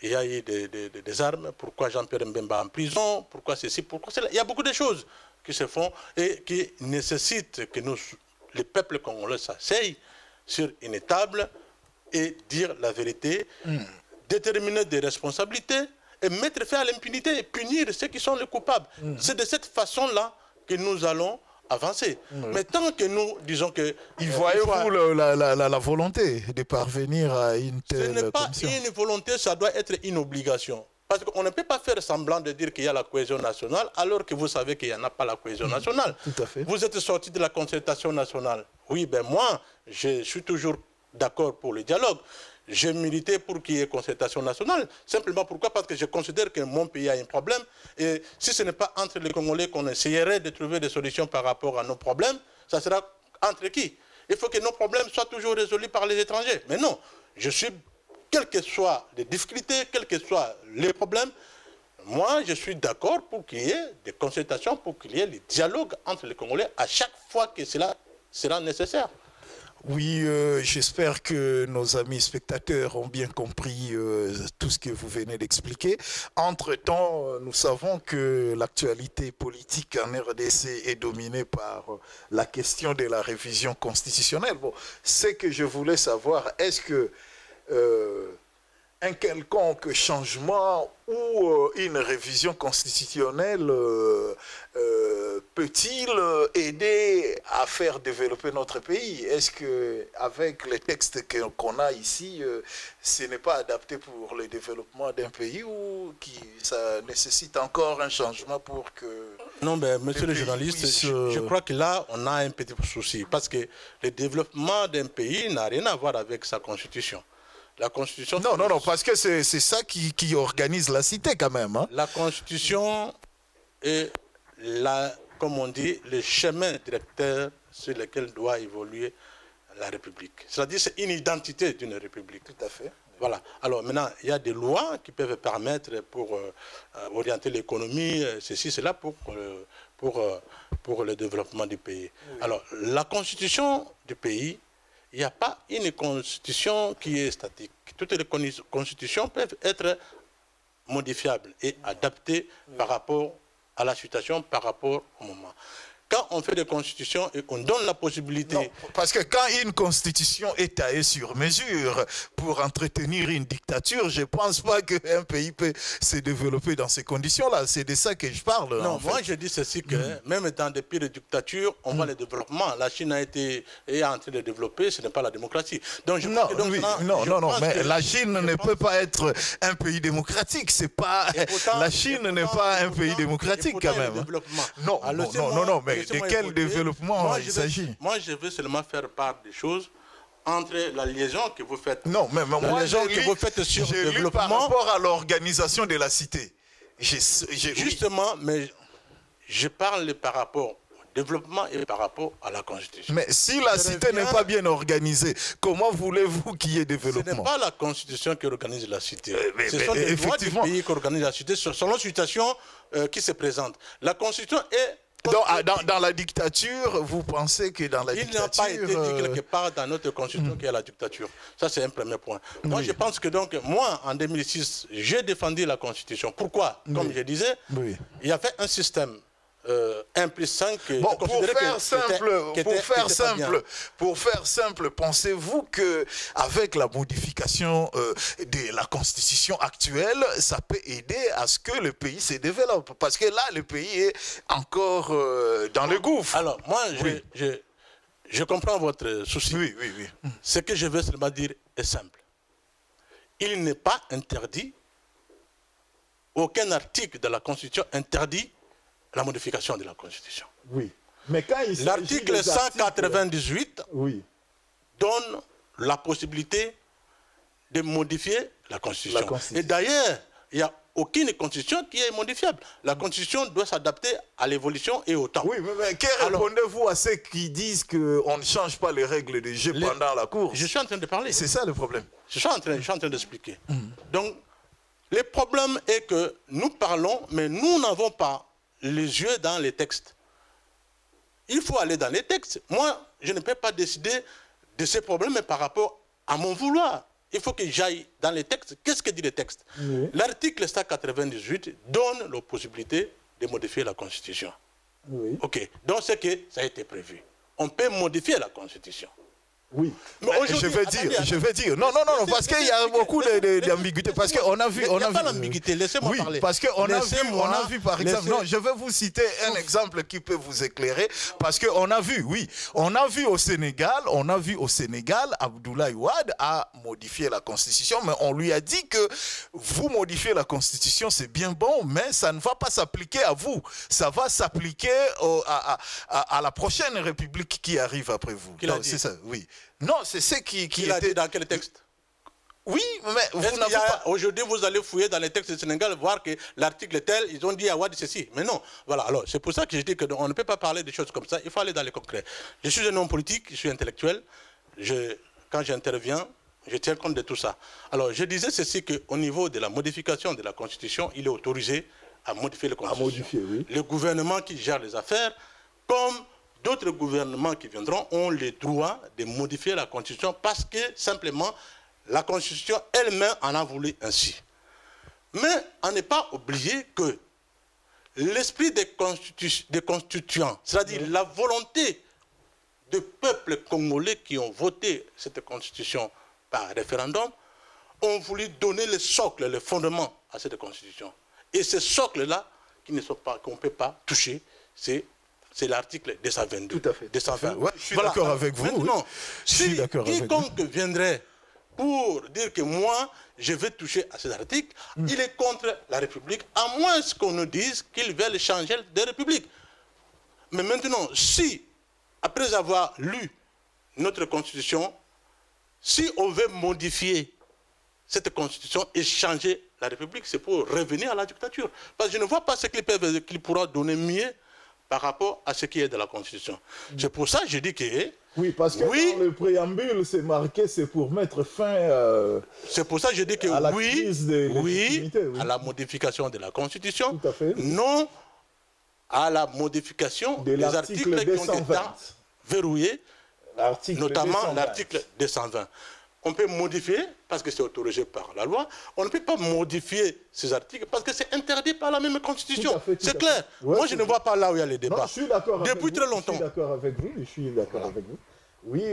Il y a eu des armes. Pourquoi Jean-Pierre Mbemba en prison? Pourquoi ceci? Pourquoi cela? Il y a beaucoup de choses qui se font et qui nécessitent que nous, les peuples congolais, s'asseyent sur une table et dire la vérité, déterminer des responsabilités et mettre fin à l'impunité et punir ceux qui sont les coupables. C'est de cette façon-là que nous allons avancer. Mais tant que nous disons que... Voyez-vous la volonté de parvenir à une telle commission? Ce n'est pas une volonté, ça doit être une obligation. Parce qu'on ne peut pas faire semblant de dire qu'il y a la cohésion nationale alors que vous savez qu'il n'y en a pas la cohésion nationale. Tout à fait. Vous êtes sorti de la concertation nationale. Oui, ben moi, je suis toujours d'accord pour le dialogue. J'ai milité pour qu'il y ait concertation nationale. Simplement pourquoi? Parce que je considère que mon pays a un problème. Et si ce n'est pas entre les Congolais qu'on essayerait de trouver des solutions par rapport à nos problèmes, ça sera entre qui? Il faut que nos problèmes soient toujours résolus par les étrangers. Mais non, je suis... Quelles que soient les difficultés, quels que soient les problèmes, moi, je suis d'accord pour qu'il y ait des consultations, pour qu'il y ait des dialogues entre les Congolais à chaque fois que cela sera nécessaire. Oui, j'espère que nos amis spectateurs ont bien compris tout ce que vous venez d'expliquer. Entre-temps, nous savons que l'actualité politique en RDC est dominée par la question de la révision constitutionnelle. Bon, ce que je voulais savoir, est-ce que un quelconque changement ou une révision constitutionnelle peut-il aider à faire développer notre pays? Est-ce qu'avec les textes qu'on a ici, ce n'est pas adapté pour le développement d'un pays ou ça nécessite encore un changement pour que... Non, mais monsieur le journaliste, je crois que là, on a un petit souci parce que le développement d'un pays n'a rien à voir avec sa constitution. La Constitution... Non, parce que c'est ça qui organise la cité quand même. Hein. La Constitution est, comme on dit, le chemin directeur sur lequel doit évoluer la République. C'est-à-dire c'est une identité d'une République. Tout à fait. Voilà. Alors maintenant, il y a des lois qui peuvent permettre pour orienter l'économie, ceci, cela, pour le développement du pays. Oui. Alors, la Constitution du pays... Il n'y a pas une constitution qui est statique. Toutes les constitutions peuvent être modifiables et adaptées par rapport à la situation, par rapport au moment. Quand on fait des constitutions et qu'on donne la possibilité... Non, parce que quand une constitution est taillée sur mesure pour entretenir une dictature, je ne pense pas qu'un pays peut se développer dans ces conditions-là. C'est de ça que je parle. Non, moi je dis ceci que même dans des pays de dictature, on voit le développement. La Chine est en train de développer, ce n'est pas la démocratie. Donc, non, mais la Chine ne peut pas être un pays démocratique. C'est pas... La Chine n'est pas un pays démocratique quand même. Non, mais de quel développement il s'agit? Moi, je veux seulement faire part des choses entre la liaison que vous faites. Non, mais moi, vous faites sur le développement par rapport à l'organisation de la cité. Justement, mais je parle par rapport au développement et par rapport à la Constitution. Mais si la cité n'est pas bien organisée, comment voulez-vous qu'il y ait développement? Ce n'est pas la Constitution qui organise la cité. Ce sont les lois du pays qui organisent la cité selon la situation qui se présente. La Constitution est... Dans la dictature, vous pensez que dans la dictature... Il n'a pas été dit quelque part dans notre constitution qu'il y a la dictature. Ça, c'est un premier point. Moi, je pense que donc, moi, en 2006, j'ai défendu la constitution. Pourquoi? Comme je disais, il y avait un système 1+5... Bon, pour faire simple, pensez-vous qu'avec la modification de la constitution actuelle, ça peut aider à ce que le pays se développe? Parce que là, le pays est encore dans le gouffre. Alors, moi, je comprends votre souci. Oui. Ce que je veux seulement dire est simple. Il n'est pas interdit, aucun article de la Constitution interdit la modification de la Constitution. Oui. Mais quand l'article 198 donne la possibilité de modifier la Constitution. Et d'ailleurs, il n'y a aucune Constitution qui est modifiable. La Constitution doit s'adapter à l'évolution et au temps. Oui, mais que répondez-vous à ceux qui disent qu'on ne change pas les règles de jeu pendant la course? Je suis en train de parler. C'est ça le problème. Je suis en train d'expliquer. Donc, le problème est que nous parlons, mais nous n'avons pas les yeux dans les textes. Il faut aller dans les textes. Moi, je ne peux pas décider de ces problèmes par rapport à mon vouloir. Il faut que j'aille dans les textes. Qu'est-ce que dit le texte? L'article 198 donne la possibilité de modifier la Constitution. OK. Donc, c'est que ça a été prévu. On peut modifier la Constitution. Oui, je vais dire, non, parce qu'il y a beaucoup d'ambiguïté, parce qu'on a vu... Il n'y a pas d'ambiguïté, laissez-moi parler. Parce qu'on a vu, par exemple, non, je vais vous citer un exemple qui peut vous éclairer, parce qu'on a vu, on a vu au Sénégal, Abdoulaye Wade a modifié la Constitution, mais on lui a dit que vous modifiez la Constitution, c'est bien bon, mais ça ne va pas s'appliquer à vous, ça va s'appliquer à la prochaine République qui arrive après vous. C'est ça, oui. Non, c'est ce qui a dit dans quel texte? Oui, mais vous n'avez pas... Aujourd'hui, vous allez fouiller dans les textes du Sénégal, voir que l'article tel, ils ont dit à Wade ceci. Mais non, voilà. Alors, c'est pour ça que je dis qu'on ne peut pas parler de choses comme ça. Il faut aller dans les concrets. Je suis un homme politique, je suis intellectuel. Quand j'interviens, je tiens compte de tout ça. Alors, je disais ceci, qu'au niveau de la modification de la Constitution, il est autorisé à modifier la Constitution. Le gouvernement qui gère les affaires, comme d'autres gouvernements qui viendront, ont le droit de modifier la Constitution parce que, simplement, la Constitution elle-même en a voulu ainsi. Mais on n'est pas oublié que l'esprit des constituants, c'est-à-dire la volonté des peuples congolais qui ont voté cette Constitution par référendum, ont voulu donner le socle, le fondement à cette Constitution. Et ce socle-là, qu'on ne peut pas toucher, c'est l'article 222. Tout à fait. 220. Ouais, je suis d'accord avec vous. Maintenant, si quiconque viendrait pour dire que moi, je vais toucher à cet article, il est contre la République, à moins qu'on nous dise qu'ils veulent changer de République. Mais maintenant, si, après avoir lu notre Constitution, si on veut modifier cette Constitution et changer la République, c'est pour revenir à la dictature. Parce que je ne vois pas ce qu'ils pourront donner mieux par rapport à ce qui est de la Constitution. C'est pour ça que je dis que... Oui, parce que dans le préambule, c'est marqué, c'est pour mettre fin c'est pour ça que je dis que à la crise de à la modification de la Constitution, tout à fait. Non à la modification des articles qui ont été verrouillés, notamment l'article 220. On peut modifier, parce que c'est autorisé par la loi, on ne peut pas modifier ces articles parce que c'est interdit par la même Constitution. C'est clair. Ouais, moi, je ne vois pas là où il y a les débats. Non, je suis d'accord avec depuis très longtemps. Je suis d'accord avec vous. Oui,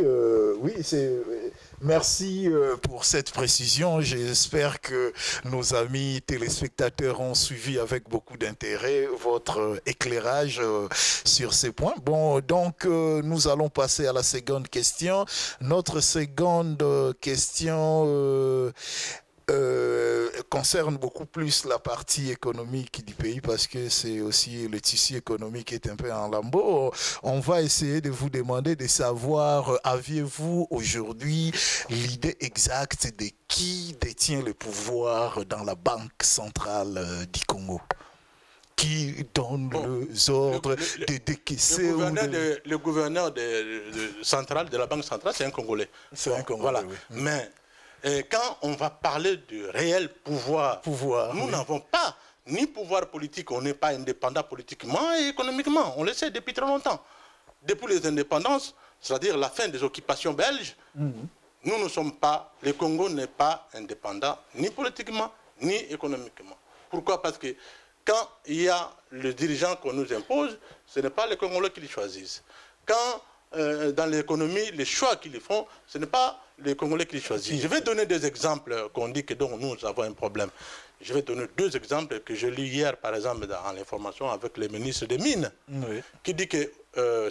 merci pour cette précision. J'espère que nos amis téléspectateurs ont suivi avec beaucoup d'intérêt votre éclairage sur ces points. Bon, donc nous allons passer à la seconde question. Notre seconde question concerne beaucoup plus la partie économique du pays parce que c'est aussi le tissu économique qui est un peu en lambeaux. On va essayer de vous demander de savoir, aviez-vous aujourd'hui l'idée exacte de qui détient le pouvoir dans la Banque centrale du Congo? Qui donne les ordres de décaisser le gouverneur central de la Banque centrale, c'est un Congolais. C'est un Congolais, voilà. Oui. Mais quand on va parler du réel pouvoir nous n'avons pas ni pouvoir politique, on n'est pas indépendant politiquement et économiquement, on le sait depuis très longtemps. Depuis les indépendances, c'est-à-dire la fin des occupations belges, nous ne sommes pas, le Congo n'est pas indépendant ni politiquement ni économiquement. Pourquoi? Parce que quand il y a le dirigeant qu'on nous impose, ce n'est pas les Congolais qui les choisissent. Quand dans l'économie, les choix qu'ils font, ce n'est pas les Congolais qui les choisissent. Je vais donner des exemples qu'on dit que donc nous avons un problème. Je vais donner deux exemples que je lis hier, par exemple, dans l'information avec le ministre des Mines, qui dit que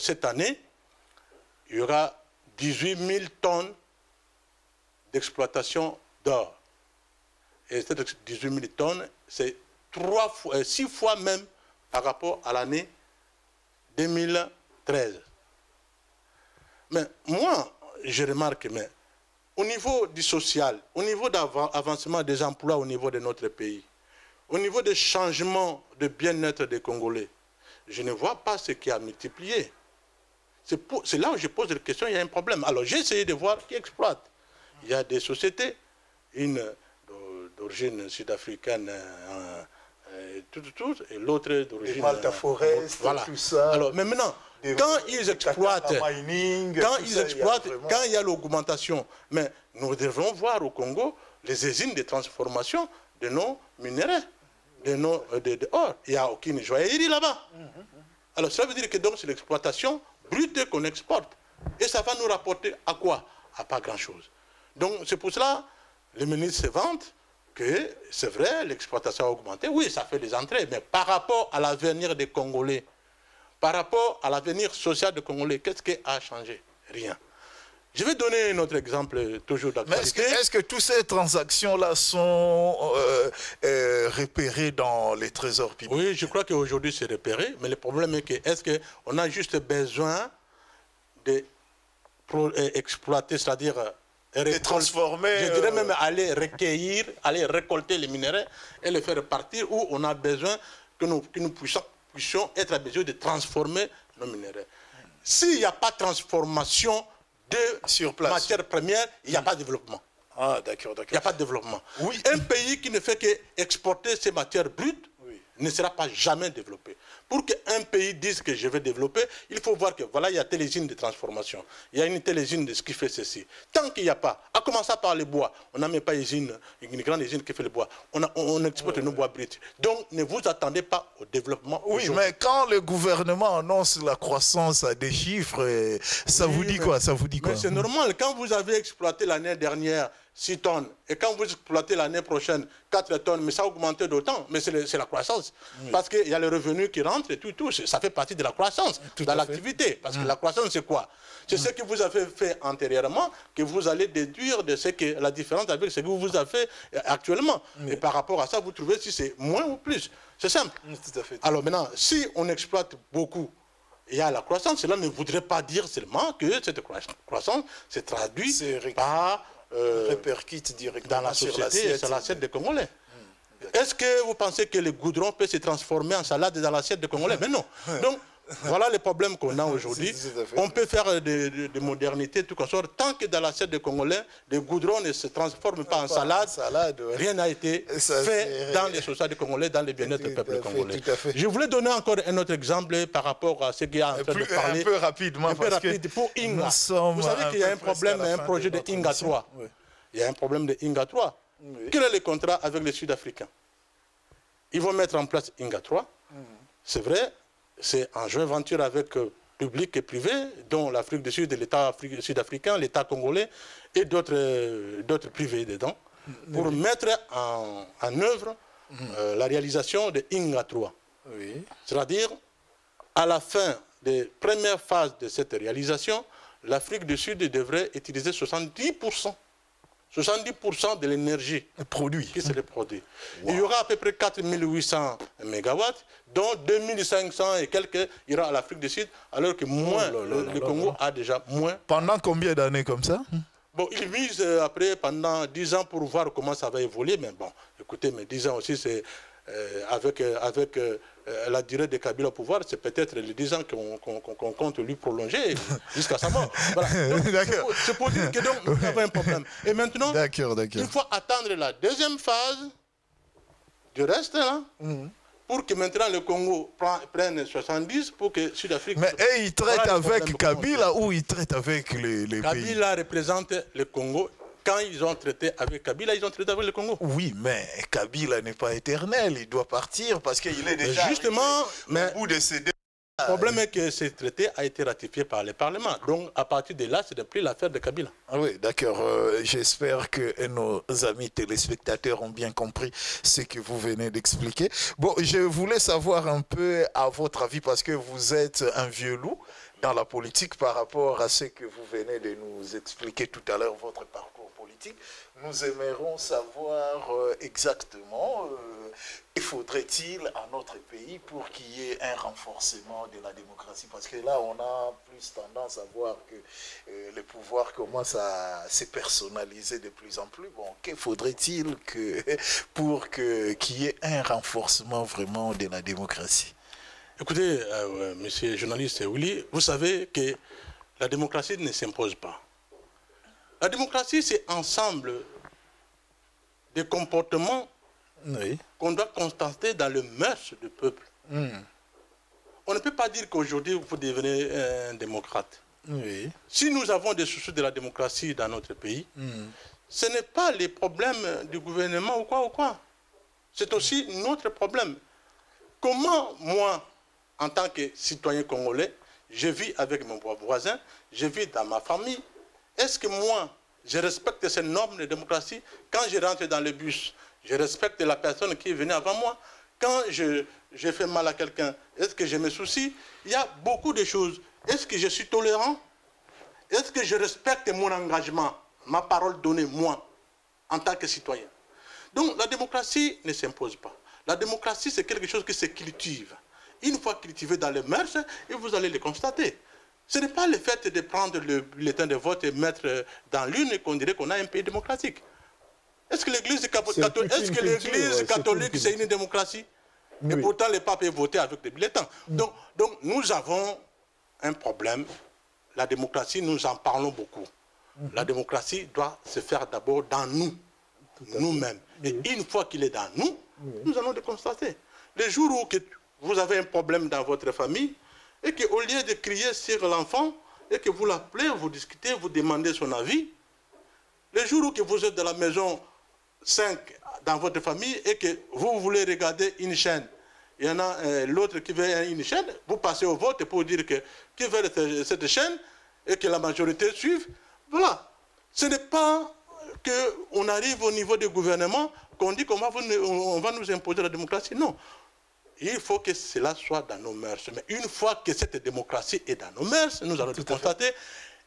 cette année, il y aura 18 000 tonnes d'exploitation d'or. Et ces 18 000 tonnes, c'est 6 fois même par rapport à l'année 2013. Mais moi, je remarque, mais au niveau du social, au niveau d'avancement des emplois au niveau de notre pays, au niveau des changements de bien-être des Congolais, je ne vois pas ce qui a multiplié. C'est là où je pose la question, il y a un problème. Alors j'ai essayé de voir qui exploite. Il y a des sociétés, une d'origine sud-africaine, et l'autre d'origine... Malta Forest, voilà. Tout ça. Alors, mais maintenant, quand ils exploitent, quand il y a l'augmentation, mais nous devons voir au Congo les usines de transformation de nos minéraux, de or. Il n'y a aucune joaillerie là-bas. Alors, cela veut dire que c'est l'exploitation brute qu'on exporte. Et ça va nous rapporter à quoi? À pas grand-chose. Donc, c'est pour cela les ministres se vantent que, c'est vrai, l'exploitation a augmenté. Oui, ça fait des entrées, mais par rapport à l'avenir des Congolais, par rapport à l'avenir social des Congolais, qu'est-ce qui a changé? Rien. Je vais donner un autre exemple, toujours d'actualité. Mais est-ce que toutes ces transactions-là sont repérées dans les trésors publics? Oui, je crois qu'aujourd'hui c'est repéré, mais le problème est que, est-ce qu'on a juste besoin d'exploiter, c'est-à-dire transformer... Je dirais même aller recueillir, aller récolter les minéraux et les faire partir, ou on a besoin que nous puissions être à mesure de transformer nos minéraux. S'il n'y a pas de transformation de matières premières, il n'y a pas de développement. Ah, d'accord, d'accord. Il n'y a pas de développement. Oui. Un pays qui ne fait qu'exporter ses matières brutes ne sera pas jamais développé. Pour qu'un pays dise que je vais développer, il faut voir que voilà, il y a telle usine de transformation, il y a une telle usine de ce qui fait ceci. Tant qu'il n'y a pas, à commencer par les bois, on n'a même pas une grande usine qui fait le bois, on exporte nos bois bruts. Donc ne vous attendez pas au développement. Oui, mais quand le gouvernement annonce la croissance à des chiffres, ça vous dit quoi? Ça vous dit quoi? Mais c'est normal, quand vous avez exploité l'année dernière 6 tonnes, et quand vous exploitez l'année prochaine 4 tonnes, mais ça a augmenté d'autant, mais c'est la croissance. Oui. Parce qu'il y a les revenus qui rentrent et tout, ça fait partie de la croissance, dans l'activité. Parce que la croissance, c'est quoi? C'est ce que vous avez fait antérieurement, que vous allez déduire de ce que la différence avec ce que vous avez fait actuellement. Et par rapport à ça, vous trouvez si c'est moins ou plus. C'est simple. Tout à fait. Alors maintenant, si on exploite beaucoup, il y a la croissance, cela ne voudrait pas dire seulement que cette croissance se traduit par... répercute directement dans la société et sur l'assiette des Congolais. Est-ce que vous pensez que le goudron peut se transformer en salade dans l'assiette des Congolais? Mais non. Donc, voilà les problèmes qu'on a aujourd'hui. On peut faire des modernités, tout comme ça. Tant que dans l'assiette des Congolais, le goudron ne se transforme pas en salade, rien n'a été fait dans les sociétés des Congolais, dans le bien-être du peuple congolais. Je voulais donner encore un autre exemple par rapport à ce qu'il y a en train de parler. Un peu rapidement. Pour Inga. Vous savez qu'il y a un problème, un projet de Inga 3. Il y a un problème de Inga 3. Quel est le contrat avec les Sud-Africains? Ils vont mettre en place Inga 3. C'est vrai. C'est en joint venture avec public et privé, dont l'Afrique du Sud, l'État sud-africain, l'État congolais et d'autres privés dedans, pour mettre en œuvre la réalisation de Inga 3. C'est-à-dire, à la fin des premières phases de cette réalisation, l'Afrique du Sud devrait utiliser 70% de l'énergie qui serait produite. Wow. Il y aura à peu près 4800 MW, dont 2500 et quelques ira à l'Afrique du Sud, alors que le Congo a déjà moins. Pendant combien d'années comme ça? Bon, ils misent après pendant 10 ans pour voir comment ça va évoluer, mais bon, écoutez, mais 10 ans aussi, c'est avec la durée de Kabila au pouvoir, c'est peut-être les 10 ans qu'on compte lui prolonger jusqu'à sa mort. Voilà. C'est pour dire que donc, nous avons un problème. Et maintenant, il faut attendre la deuxième phase du reste, là, pour que maintenant le Congo prenne 70 pour que Sud-Afrique... Mais ils traitent avec Kabila ou ils traitent avec les pays? Kabila représente le Congo. Quand ils ont traité avec Kabila, ils ont traité avec le Congo. Oui, mais Kabila n'est pas éternel, il doit partir parce qu'il est déjà justement, au bout de ces deux... Le problème est que ce traité a été ratifié par le Parlement. Donc, à partir de là, ce n'est plus l'affaire de Kabila. Ah oui, d'accord. J'espère que nos amis téléspectateurs ont bien compris ce que vous venez d'expliquer. Bon, je voulais savoir un peu à votre avis, parce que vous êtes un vieux loup dans la politique par rapport à ce que vous venez de nous expliquer tout à l'heure, votre parcours politique. Nous aimerions savoir exactement Que faudrait-il à notre pays pour qu'il y ait un renforcement de la démocratie? Parce que là, on a plus tendance à voir que le pouvoir commence à se personnaliser de plus en plus. Bon, que faudrait-il pour qu'il y ait un renforcement vraiment de la démocratie? Écoutez, monsieur le journaliste Willy, vous savez que la démocratie ne s'impose pas. La démocratie, c'est ensemble des comportements qu'on doit constater dans le mœurs du peuple. On ne peut pas dire qu'aujourd'hui, vous devenez un démocrate. Si nous avons des soucis de la démocratie dans notre pays, ce n'est pas les problèmes du gouvernement ou quoi. C'est aussi notre problème. Comment, moi, en tant que citoyen congolais, je vis avec mon voisin, je vis dans ma famille. Est-ce que moi, je respecte ces normes de démocratie? Quand je rentre dans le bus, je respecte la personne qui est venue avant moi. Quand je fais mal à quelqu'un, est-ce que je me soucie? Il y a beaucoup de choses. Est-ce que je suis tolérant? Est-ce que je respecte mon engagement, ma parole donnée, moi, en tant que citoyen? Donc la démocratie ne s'impose pas. La démocratie, c'est quelque chose qui se cultive. Une fois cultivé dans les mœurs, et vous allez le constater. Ce n'est pas le fait de prendre le bulletin de vote et mettre dans l'urne qu'on dirait qu'on a un pays démocratique. Est-ce que l'Église catholique, c'est une démocratie? Et pourtant, le pape est voté avec des bulletins. Donc, nous avons un problème. La démocratie, nous en parlons beaucoup. La démocratie doit se faire d'abord dans nous, nous-mêmes. Et une fois qu'il est dans nous, nous allons le constater. Le jour où vous avez un problème dans votre famille, et qu'au lieu de crier sur l'enfant, et que vous l'appelez, vous discutez, vous demandez son avis, le jour où vous êtes dans la maison 5 dans votre famille, et que vous voulez regarder une chaîne, il y en a l'autre qui veut une chaîne, vous passez au vote pour dire que qui veut cette chaîne, et que la majorité suive. Voilà. Ce n'est pas qu'on arrive au niveau du gouvernement, qu'on dit qu'on va nous imposer la démocratie. Non. Il faut que cela soit dans nos mœurs. Mais une fois que cette démocratie est dans nos mœurs, nous allons le constater.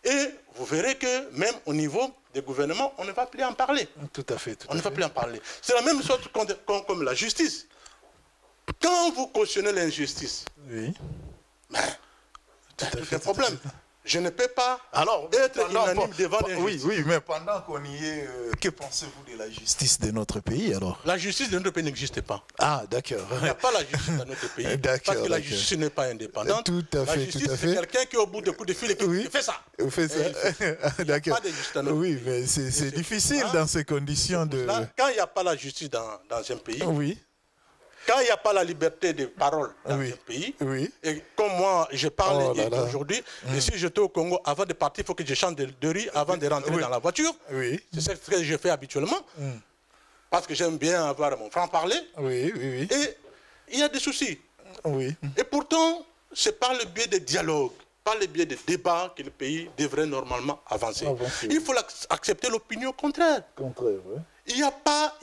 Et vous verrez que même au niveau des gouvernements, on ne va plus en parler. Tout à fait. On ne va plus en parler. C'est la même chose comme la justice. Quand vous cautionnez l'injustice, c'est un problème. Je ne peux pas être unanime devant l'injustice. Oui, mais pendant qu'on y est, que pensez-vous de la justice de notre pays alors? La justice de notre pays n'existe pas. Ah, d'accord. Il n'y a pas la justice dans notre pays. Parce que la justice n'est pas indépendante. Tout à fait. La justice, c'est quelqu'un qui, au bout de coups de fil, et qui fait ça. Fait ça. D'accord. Oui, mais c'est difficile dans ces conditions de... Quand il n'y a pas la justice dans un pays, oui. Quand il n'y a pas la liberté de parole dans un pays, et comme moi, je parle aujourd'hui, et si j'étais au Congo, avant de partir, il faut que je chante de riz avant de rentrer dans la voiture. C'est ce que je fais habituellement, parce que j'aime bien avoir mon franc-parler. Et il y a des soucis. Et pourtant, c'est par le biais des dialogues, par le biais des débats que le pays devrait normalement avancer. Il faut accepter l'opinion contraire. Il n'y a pas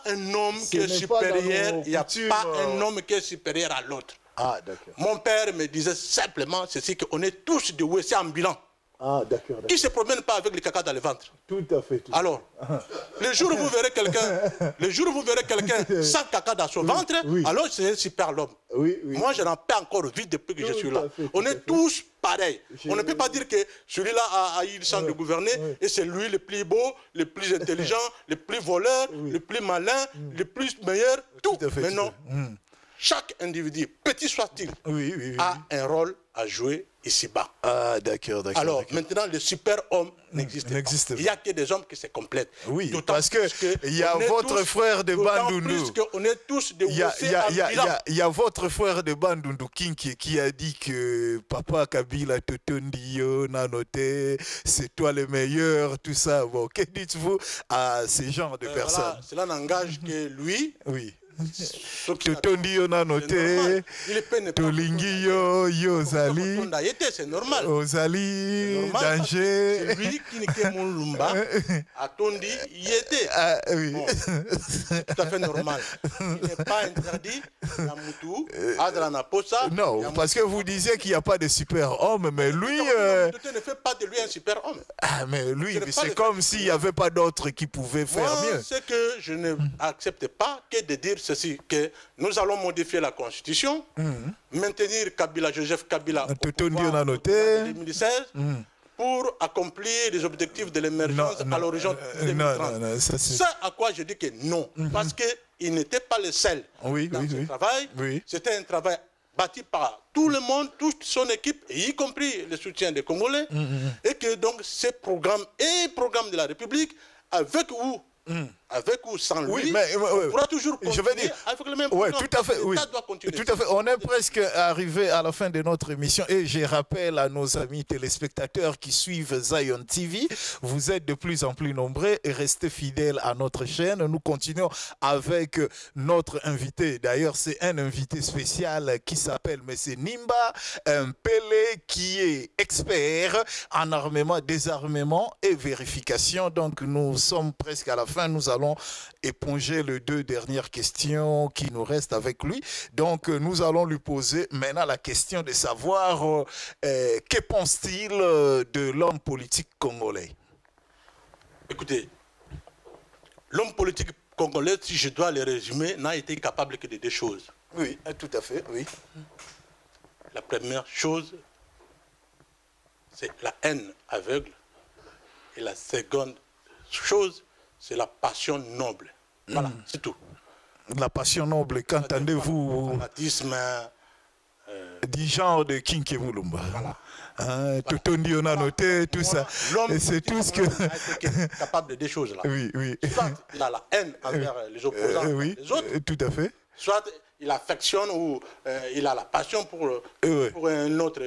un homme qui est supérieur, il n'y a pas un homme qui est supérieur à l'autre. Ah, d'accord. Mon père me disait simplement ceci, qu'on est tous des WC ambulants. Ah, d'accord. Qui ne se promène pas avec le caca dans le ventre. Tout à fait. Alors, le jour où vous verrez quelqu'un sans caca dans son ventre, alors c'est un super l'homme. Moi, je n'en peux encore vu depuis que je suis là. On est tous pareils. On ne peut pas dire que celui-là a eu le sens de gouverner et c'est lui le plus beau, le plus intelligent, le plus voleur, le plus malin, le plus meilleur, tout. Mais non. Chaque individu, petit soit-il, a un rôle à jouer ici-bas. Ah, d'accord. Alors, maintenant, le super-homme n'existe pas. Il n'y a que des hommes qui se complètent. Oui, parce qu'il y a votre frère de Bandundu. On est tous des Il y a votre frère de Bandundu qui a dit que Papa Kabila Totondio, Nanoté, c'est toi le meilleur, tout ça. Bon, que dites-vous à ces genres de personnes? Voilà, cela n'engage que lui. Totondi yo na noté, tolingi yo ozali, c'est normal. Ozali, danger. C'est lui qui n'est mon lumba, a tondi yete. Oui. Tout à fait normal. Il n'est pas interdit, Yamutu, Adrana Posa. Non, parce que vous disiez qu'il n'y a pas de super-homme, mais lui... ne fait pas de lui un super-homme. Ah, mais lui, c'est comme s'il n'y avait pas d'autres qui pouvaient faire mieux. Ce que je n'accepte pas que de dire ceci, que nous allons modifier la Constitution, maintenir Kabila, Joseph Kabila au pouvoir en 2016, pour accomplir les objectifs de l'émergence à l'horizon 2030. Ça à quoi je dis que non, parce qu'il n'était pas le seul dans ce travail. C'était un travail bâti par tout le monde, toute son équipe, y compris le soutien des Congolais, et que donc ces programmes et programmes de la République, avec ou sans lui, on pourra toujours continuer avec le même programme. Tout à fait, doit continuer. Tout à fait. On est presque arrivé à la fin de notre émission et je rappelle à nos amis téléspectateurs qui suivent Zion TV, vous êtes de plus en plus nombreux et restez fidèles à notre chaîne. Nous continuons avec notre invité. D'ailleurs, c'est un invité spécial qui s'appelle M. Nimba Mpele, qui est expert en armement, désarmement et vérification. Donc, nous sommes presque à la fin. Nous allons éponger les 2 dernières questions qui nous restent avec lui. Donc, nous allons lui poser maintenant la question de savoir que pense-t-il de l'homme politique congolais? Écoutez, l'homme politique congolais, si je dois le résumer, n'a été capable que de 2 choses. Oui, tout à fait, oui. La première chose, c'est la haine aveugle. Et la seconde chose, c'est la passion noble. Voilà, c'est tout. La passion noble, qu'entendez-vous? Fanatisme. Du genre de Kinké Moulumba. Voilà. Tout on a noté, tout ça. C'est tout ce que... est capable de 2 choses là. Oui. Soit il a la haine envers les opposants, les autres. Tout à fait. Soit il affectionne ou il a la passion pour un autre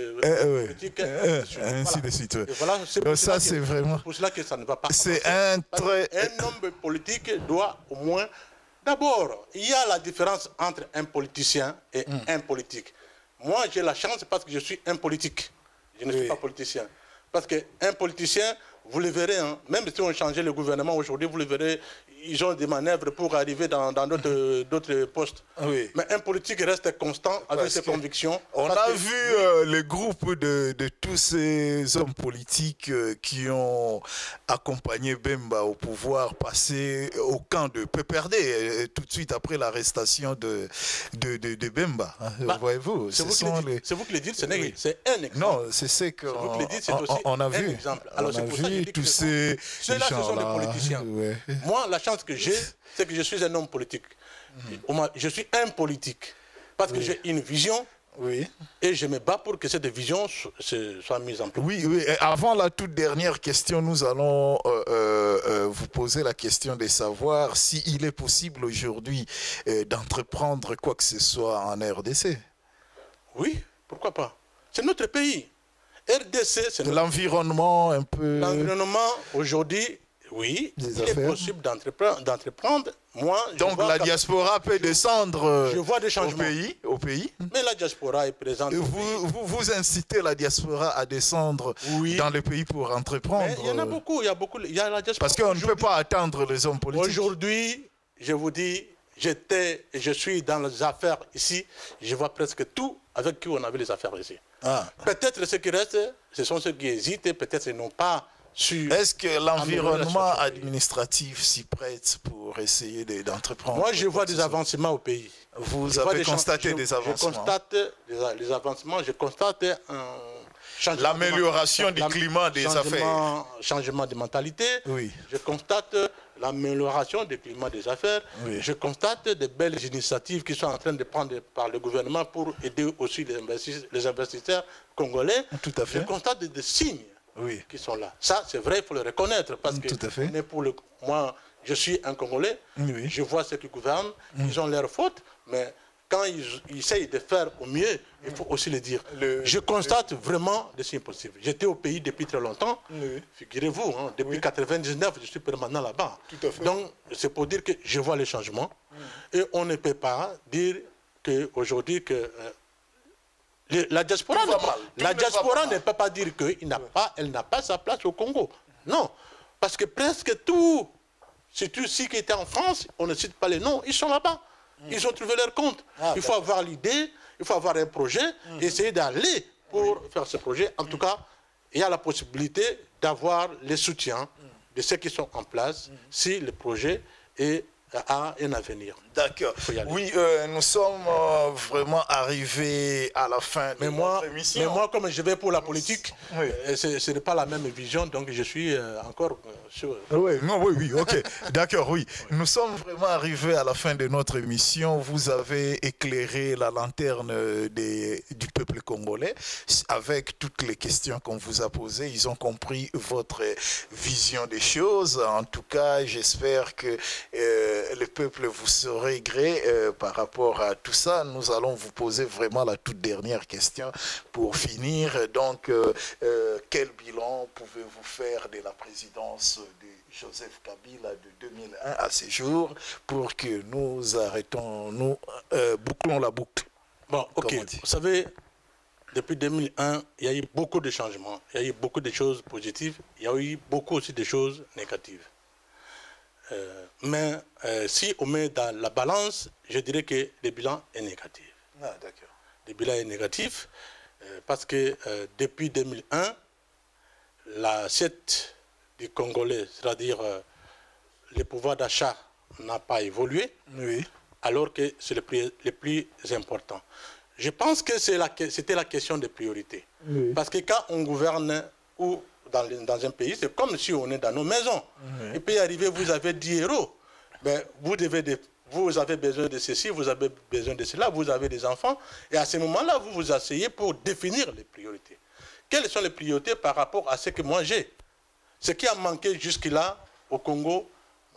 politique. Ainsi de suite. Voilà, ça, c'est vraiment... pour cela que ça ne va pas. C'est un homme politique doit au moins... D'abord, il y a la différence entre un politicien et un politique. Moi, j'ai la chance parce que je suis un politique. Je ne suis pas politicien. Parce qu'un politicien, vous le verrez, hein, même si on changeait le gouvernement aujourd'hui, vous le verrez, ils ont des manœuvres pour arriver dans d'autres postes. Mais un politique reste constant avec ses convictions. On a vu le groupe de tous ces hommes politiques qui ont accompagné Bemba au pouvoir passer au camp de PPRD tout de suite après l'arrestation de Bemba. Voyez-vous, c'est vous qui le dites, c'est un exemple. Non, c'est ce qu'on a vu. Alors c'est pour ça que je dis que ceux-là, ce sont des politiciens. Moi, la chance que j'ai, c'est que je suis un homme politique. Je suis un politique. Parce que j'ai une vision et je me bats pour que cette vision soit mise en place. Oui. Et avant la toute dernière question, nous allons vous poser la question de savoir s'il est possible aujourd'hui d'entreprendre quoi que ce soit en RDC. Oui, pourquoi pas. C'est notre pays. RDC, c'est l'environnement un peu... L'environnement, aujourd'hui, oui, il est possible d'entreprendre. Donc la diaspora peut descendre je vois des changements au pays. Mais la diaspora est présente. Vous incitez la diaspora à descendre dans le pays pour entreprendre. Mais il y en a beaucoup. Il y a la diaspora. Parce qu'on ne peut pas attendre les hommes politiques. Aujourd'hui, je vous dis, je suis dans les affaires ici. Je vois presque tout avec qui on avait les affaires ici. Peut-être ceux qui restent, ce sont ceux qui hésitent et peut-être ils n'ont pas su... Est-ce que l'environnement administratif s'y prête pour essayer d'entreprendre? Moi, je vois des avancements au pays. Vous avez constaté des avancements? Je constate les avancements, je constate l'amélioration du climat des affaires. Changement de mentalité. Je constate l'amélioration du climat des affaires. Je constate de belles initiatives qui sont en train de prendre par le gouvernement pour aider aussi les investisseurs congolais. Tout à fait. Je constate des signes qui sont là. Ça, c'est vrai, il faut le reconnaître. Parce que moi, je suis un Congolais. Je vois ceux qui gouvernent. Ils ont leurs fautes. Mais quand ils essayent de faire au mieux, il faut aussi le dire. Je constate vraiment des signes positifs. J'étais au pays depuis très longtemps. Figurez-vous, hein, depuis 1999, je suis permanent là-bas. Donc, c'est pour dire que je vois les changements. Et on ne peut pas dire qu'aujourd'hui, la diaspora ne peut pas dire qu'elle n'a pas sa place au Congo. Non, parce que presque tout, surtout ceux qui étaient en France, on ne cite pas les noms, ils sont là-bas. Ils ont trouvé leur compte. Il faut avoir l'idée, il faut avoir un projet, essayer d'aller pour faire ce projet. En tout cas, il y a la possibilité d'avoir les soutiens de ceux qui sont en place si le projet est a un avenir. D'accord. Oui, nous sommes vraiment arrivés à la fin de notre émission. Mais moi, comme je vais pour la politique, ce n'est pas la même vision, donc je suis encore sur... Oui, ok. D'accord, oui. Nous sommes vraiment arrivés à la fin de notre émission. Vous avez éclairé la lanterne du peuple congolais avec toutes les questions qu'on vous a posées. Ils ont compris votre vision des choses. En tout cas, j'espère que le peuple vous saurez gré par rapport à tout ça. Nous allons vous poser vraiment la toute dernière question pour finir. Donc, quel bilan pouvez-vous faire de la présidence de Joseph Kabila de 2001 à ce jour pour que nous arrêtons, nous bouclons la boucle? Bon, ok. Vous savez, depuis 2001, il y a eu beaucoup de changements. Il y a eu beaucoup de choses positives. Il y a eu beaucoup aussi de choses négatives. Mais si on met dans la balance, je dirais que le bilan est négatif. Ah, d'accord. Le bilan est négatif parce que depuis 2001, l'assiette du Congolais, c'est-à-dire le pouvoir d'achat n'a pas évolué, alors que c'est le plus important. Je pense que c'était la question des priorités. Parce que quand on gouverne ou dans un pays, c'est comme si on est dans nos maisons. Il peut y arriver, vous avez 10 euros, mais vous avez besoin de ceci, vous avez besoin de cela, vous avez des enfants, et à ce moment-là, vous vous asseyez pour définir les priorités. Quelles sont les priorités par rapport à ce que moi j'ai? Ce qui a manqué jusque-là au Congo,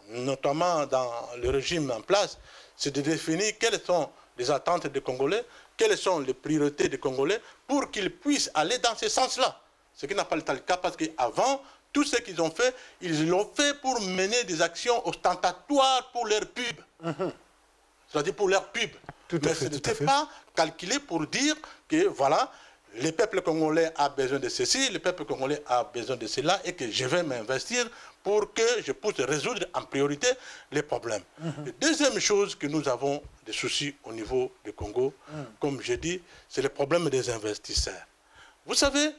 notamment dans le régime en place, c'est de définir quelles sont les attentes des Congolais, quelles sont les priorités des Congolais pour qu'ils puissent aller dans ce sens-là. Ce qui n'a pas été le cas parce qu'avant, tout ce qu'ils ont fait, ils l'ont fait pour mener des actions ostentatoires pour leur pub. C'est-à-dire pour leur pub. Mais ce n'était pas calculé pour dire que voilà, le peuple congolais a besoin de ceci, le peuple congolais a besoin de cela et que je vais m'investir pour que je puisse résoudre en priorité les problèmes. La deuxième chose que nous avons des soucis au niveau du Congo, comme je dis, c'est le problème des investisseurs. Vous savez,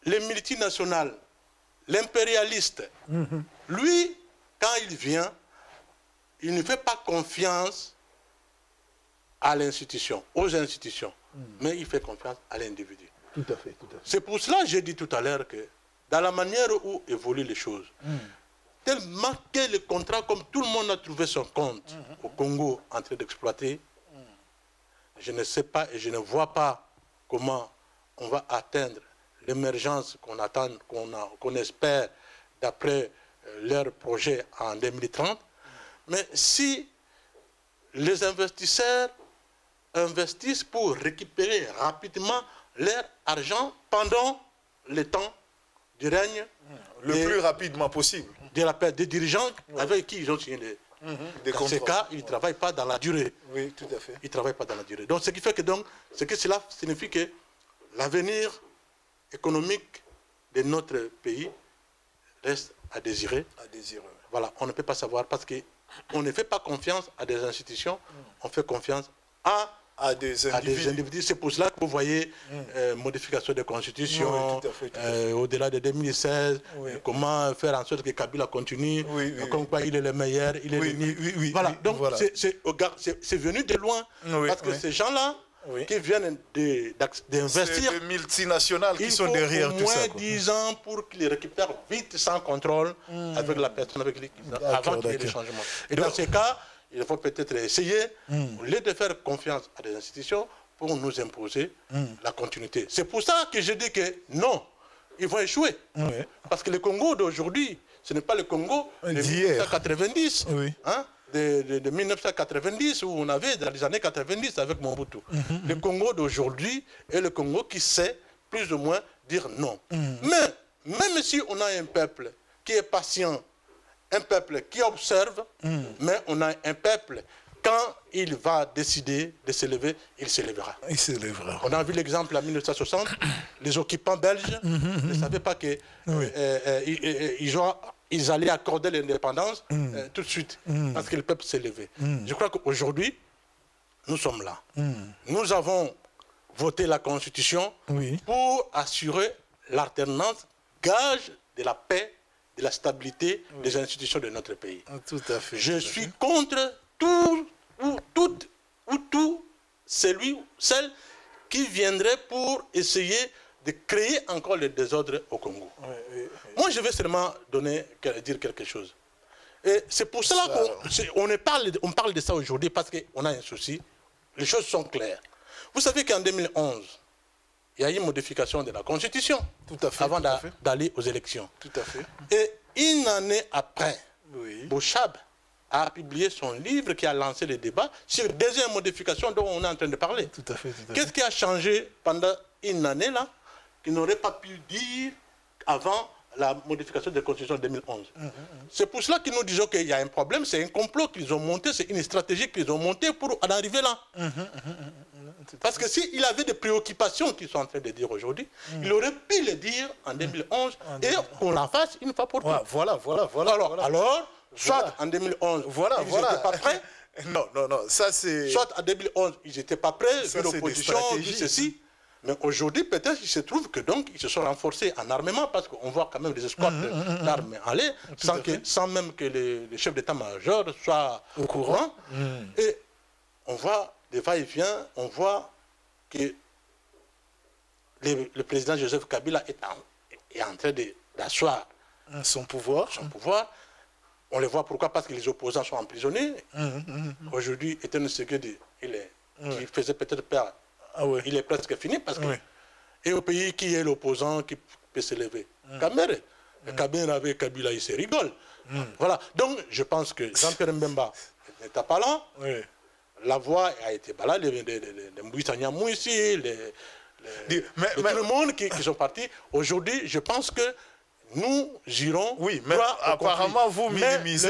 les multinationales, l'impérialiste, lui, quand il vient, il ne fait pas confiance à l'institution, aux institutions, mais il fait confiance à l'individu. Tout à fait, tout à fait. C'est pour cela que j'ai dit tout à l'heure que dans la manière où évoluent les choses, tellement que le contrat, comme tout le monde a trouvé son compte au Congo en train d'exploiter, je ne sais pas et je ne vois pas comment on va atteindre l'émergence qu'on attend, qu'on espère d'après leur projet en 2030. Mais si les investisseurs investissent pour récupérer rapidement leur argent pendant le temps du règne, le plus rapidement possible, des dirigeants avec qui ils ont signé dans ces cas, ils ne travaillent pas dans la durée. Oui, tout à fait. Ils ne travaillent pas dans la durée. Donc, ce qui fait que cela signifie que l'avenir économique de notre pays reste à désirer. Voilà, on ne peut pas savoir parce qu'on ne fait pas confiance à des institutions, on fait confiance à des individus. C'est pour cela que vous voyez modification de constitution, au-delà de 2016, comment faire en sorte que Kabila continue, comme quoi il est le meilleur, il est le voilà, donc c'est venu de loin, parce que ces gens-là, qui viennent d'investir, c'est des multinationales qui sont derrière tout ça. Il faut au moins 10 ans pour qu'ils récupèrent vite, sans contrôle, avec la personne avec qui avant qu'il y ait des changements. Et dans ces cas, il faut peut-être essayer, au lieu de faire confiance à des institutions, pour nous imposer la continuité. C'est pour ça que je dis que non, ils vont échouer. Parce que le Congo d'aujourd'hui, ce n'est pas le Congo de 1990. De 1990, où on avait dans les années 90 avec Mobutu. Le Congo d'aujourd'hui est le Congo qui sait plus ou moins dire non. Mais même si on a un peuple qui est patient, un peuple qui observe, mais on a un peuple, quand il va décider de s'élever, il s'élèvera. Il s'élèvera. On a vu l'exemple en 1960, les occupants belges ne savaient pas que ils allaient accorder l'indépendance tout de suite, parce que le peuple s'est levé. Je crois qu'aujourd'hui, nous sommes là. Nous avons voté la Constitution pour assurer l'alternance, gage de la paix de la stabilité des institutions de notre pays. Tout à fait. Je suis contre tout celle qui viendrait pour essayer de créer encore le désordre au Congo. Moi, je vais seulement dire quelque chose. Et c'est pour cela qu'on parle de ça aujourd'hui, parce qu'on a un souci. Les choses sont claires. Vous savez qu'en 2011, il y a eu une modification de la Constitution avant d'aller aux élections. Tout à fait. Et une année après, Bouchab a publié son livre qui a lancé le débat sur la deuxième modification dont on est en train de parler. Tout à fait. Qu'est-ce qui a changé pendant une année là qu'il n'aurait pas pu dire avant la modification de la Constitution de 2011. C'est pour cela que nous disons qu'il y a un problème, c'est un complot qu'ils ont monté, c'est une stratégie qu'ils ont montée pour en arriver là. Parce que s'il avait des préoccupations qu'ils sont en train de dire aujourd'hui, il aurait pu le dire en 2011 et qu'on la fasse une fois pour toutes. Voilà. Alors, soit en 2011, ils n'étaient pas prêts. Non, ça c'est... Soit en 2011, ils n'étaient pas prêts, vu l'opposition, vu ceci. Mais aujourd'hui, peut-être qu'il se trouve que donc ils se sont renforcés en armement, parce qu'on voit quand même des escortes d'armes aller, sans même que les chefs d'état-major soient au courant. Et on voit des va-et-vient, on voit que le président Joseph Kabila est en train d'asseoir son pouvoir. On le voit pourquoi? Parce que les opposants sont emprisonnés. Aujourd'hui, Etienne Tshisekedi, qui faisait peut-être peur, il est presque fini, parce que et au pays qui est l'opposant qui peut se lever, Kamere. Kabila avec Kabila, il se rigole. Voilà. Donc, je pense que Jean-Pierre Mbemba n'était pas là. La voix a été balayée, les Mbouissanyamou ici, tout le monde qui sont partis. Aujourd'hui, je pense que nous irons. Oui, mais apparemment, vous minimisez.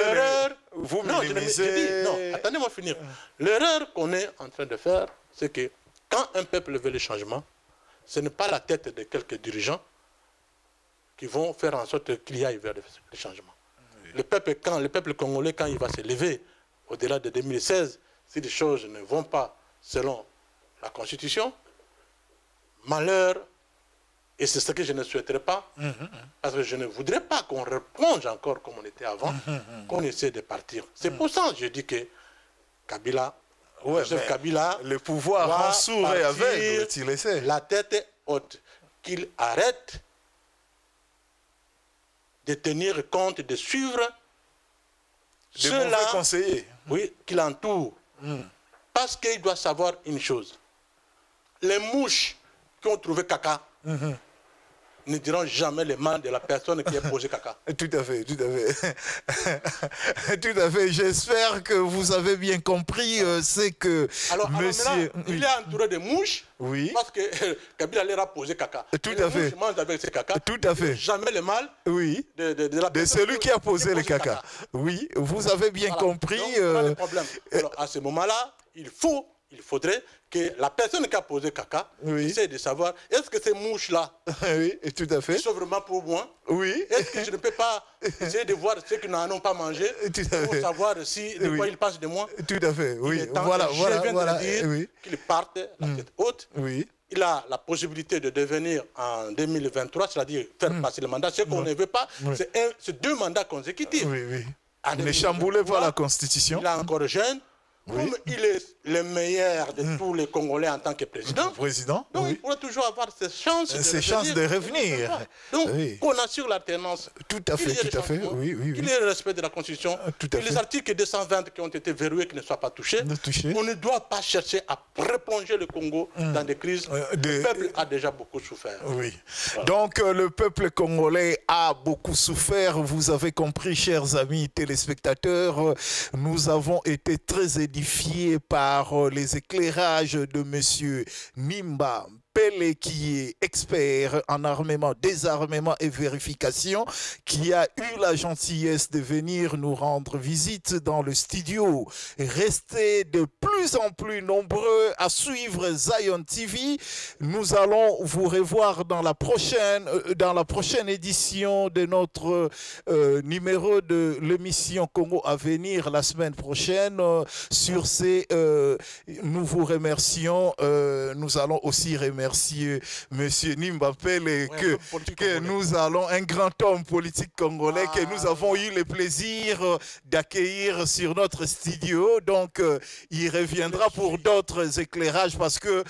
Non, attendez-moi finir. L'erreur qu'on est en train de faire, c'est que quand un peuple veut le changement, ce n'est pas la tête de quelques dirigeants qui vont faire en sorte qu'il y aille vers le changement. Le peuple congolais, quand il va se lever au-delà de 2016, si les choses ne vont pas selon la Constitution, malheur, et c'est ce que je ne souhaiterais pas, parce que je ne voudrais pas qu'on replonge encore comme on était avant, qu'on essaie de partir. C'est pour ça que je dis que Kabila, Kabila, le pouvoir rend sourd et aveugle, tu le sais. La tête haute, qu'il arrête de tenir compte, de suivre ceux-là, conseillers, qui l'entourent. Parce qu'il doit savoir une chose. Les mouches qui ont trouvé caca ne diront jamais le mal de la personne qui a posé caca. Tout à fait. Tout à fait. J'espère que vous avez bien compris. C'est que monsieur... il est entouré de mouches. Parce que Kabila leur a posé caca. Tout à fait. Mange avec ses caca. Tout à fait. Jamais le mal de celui qui a posé le caca. Oui, vous avez bien compris. Donc, le problème. Alors, à ce moment-là, il faudrait que la personne qui a posé caca essaie de savoir, est-ce que ces mouches-là tout à fait. sont vraiment pour moi? Est-ce que je ne peux pas essayer de voir ceux qui n'en ont pas mangé pour savoir de quoi ils pensent de moi? Tout à fait, Je viens de dire qu'il parte la tête haute. Il a la possibilité de devenir en 2023, c'est-à-dire faire passer le mandat. Ce qu'on ne veut pas, c'est 2 mandats consécutifs. Ne chamboulez pas la Constitution. Il est encore jeune. Comme il est le meilleur de tous les Congolais en tant que président, donc il pourrait toujours avoir ses chances de revenir. Donc, qu'on assure l'alternance. Tout à fait. Qu'il y ait le respect de la Constitution. Que les articles 220 qui ont été verrouillés qui ne soient pas touchés. On ne doit pas chercher à replonger le Congo dans des crises. Le peuple a déjà beaucoup souffert. Voilà. Donc, le peuple congolais a beaucoup souffert. Vous avez compris, chers amis téléspectateurs. Nous avons été très édifiés par les éclairages de monsieur Nimba Pele, qui est expert en armement, désarmement et vérification, qui a eu la gentillesse de venir nous rendre visite dans le studio. Restez de plus en plus nombreux à suivre Zion TV. Nous allons vous revoir dans la prochaine édition de notre numéro de l'émission Congo à venir la semaine prochaine. Sur ces, nous vous remercions. Nous allons aussi remercier remercier Monsieur Nimba Pele que nous allons, un grand homme politique congolais que nous avons eu le plaisir d'accueillir sur notre studio. Donc, il reviendra pour d'autres éclairages parce que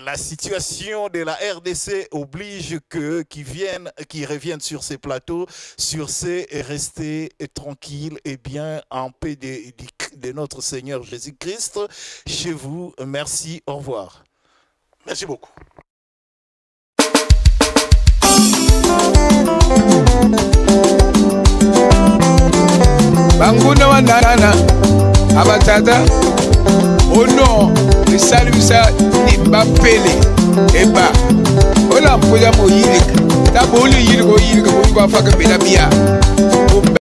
la situation de la RDC oblige qu'ils reviennent sur ces plateaux, sur ces rester tranquilles et bien en paix de notre Seigneur Jésus-Christ. Chez vous, merci, au revoir. Merci beaucoup. Banguna wanana abatata ono risalvisa Nimba Pele eba ola mpoja mo yirika ta bolu yiriko yirika ko faka bela biya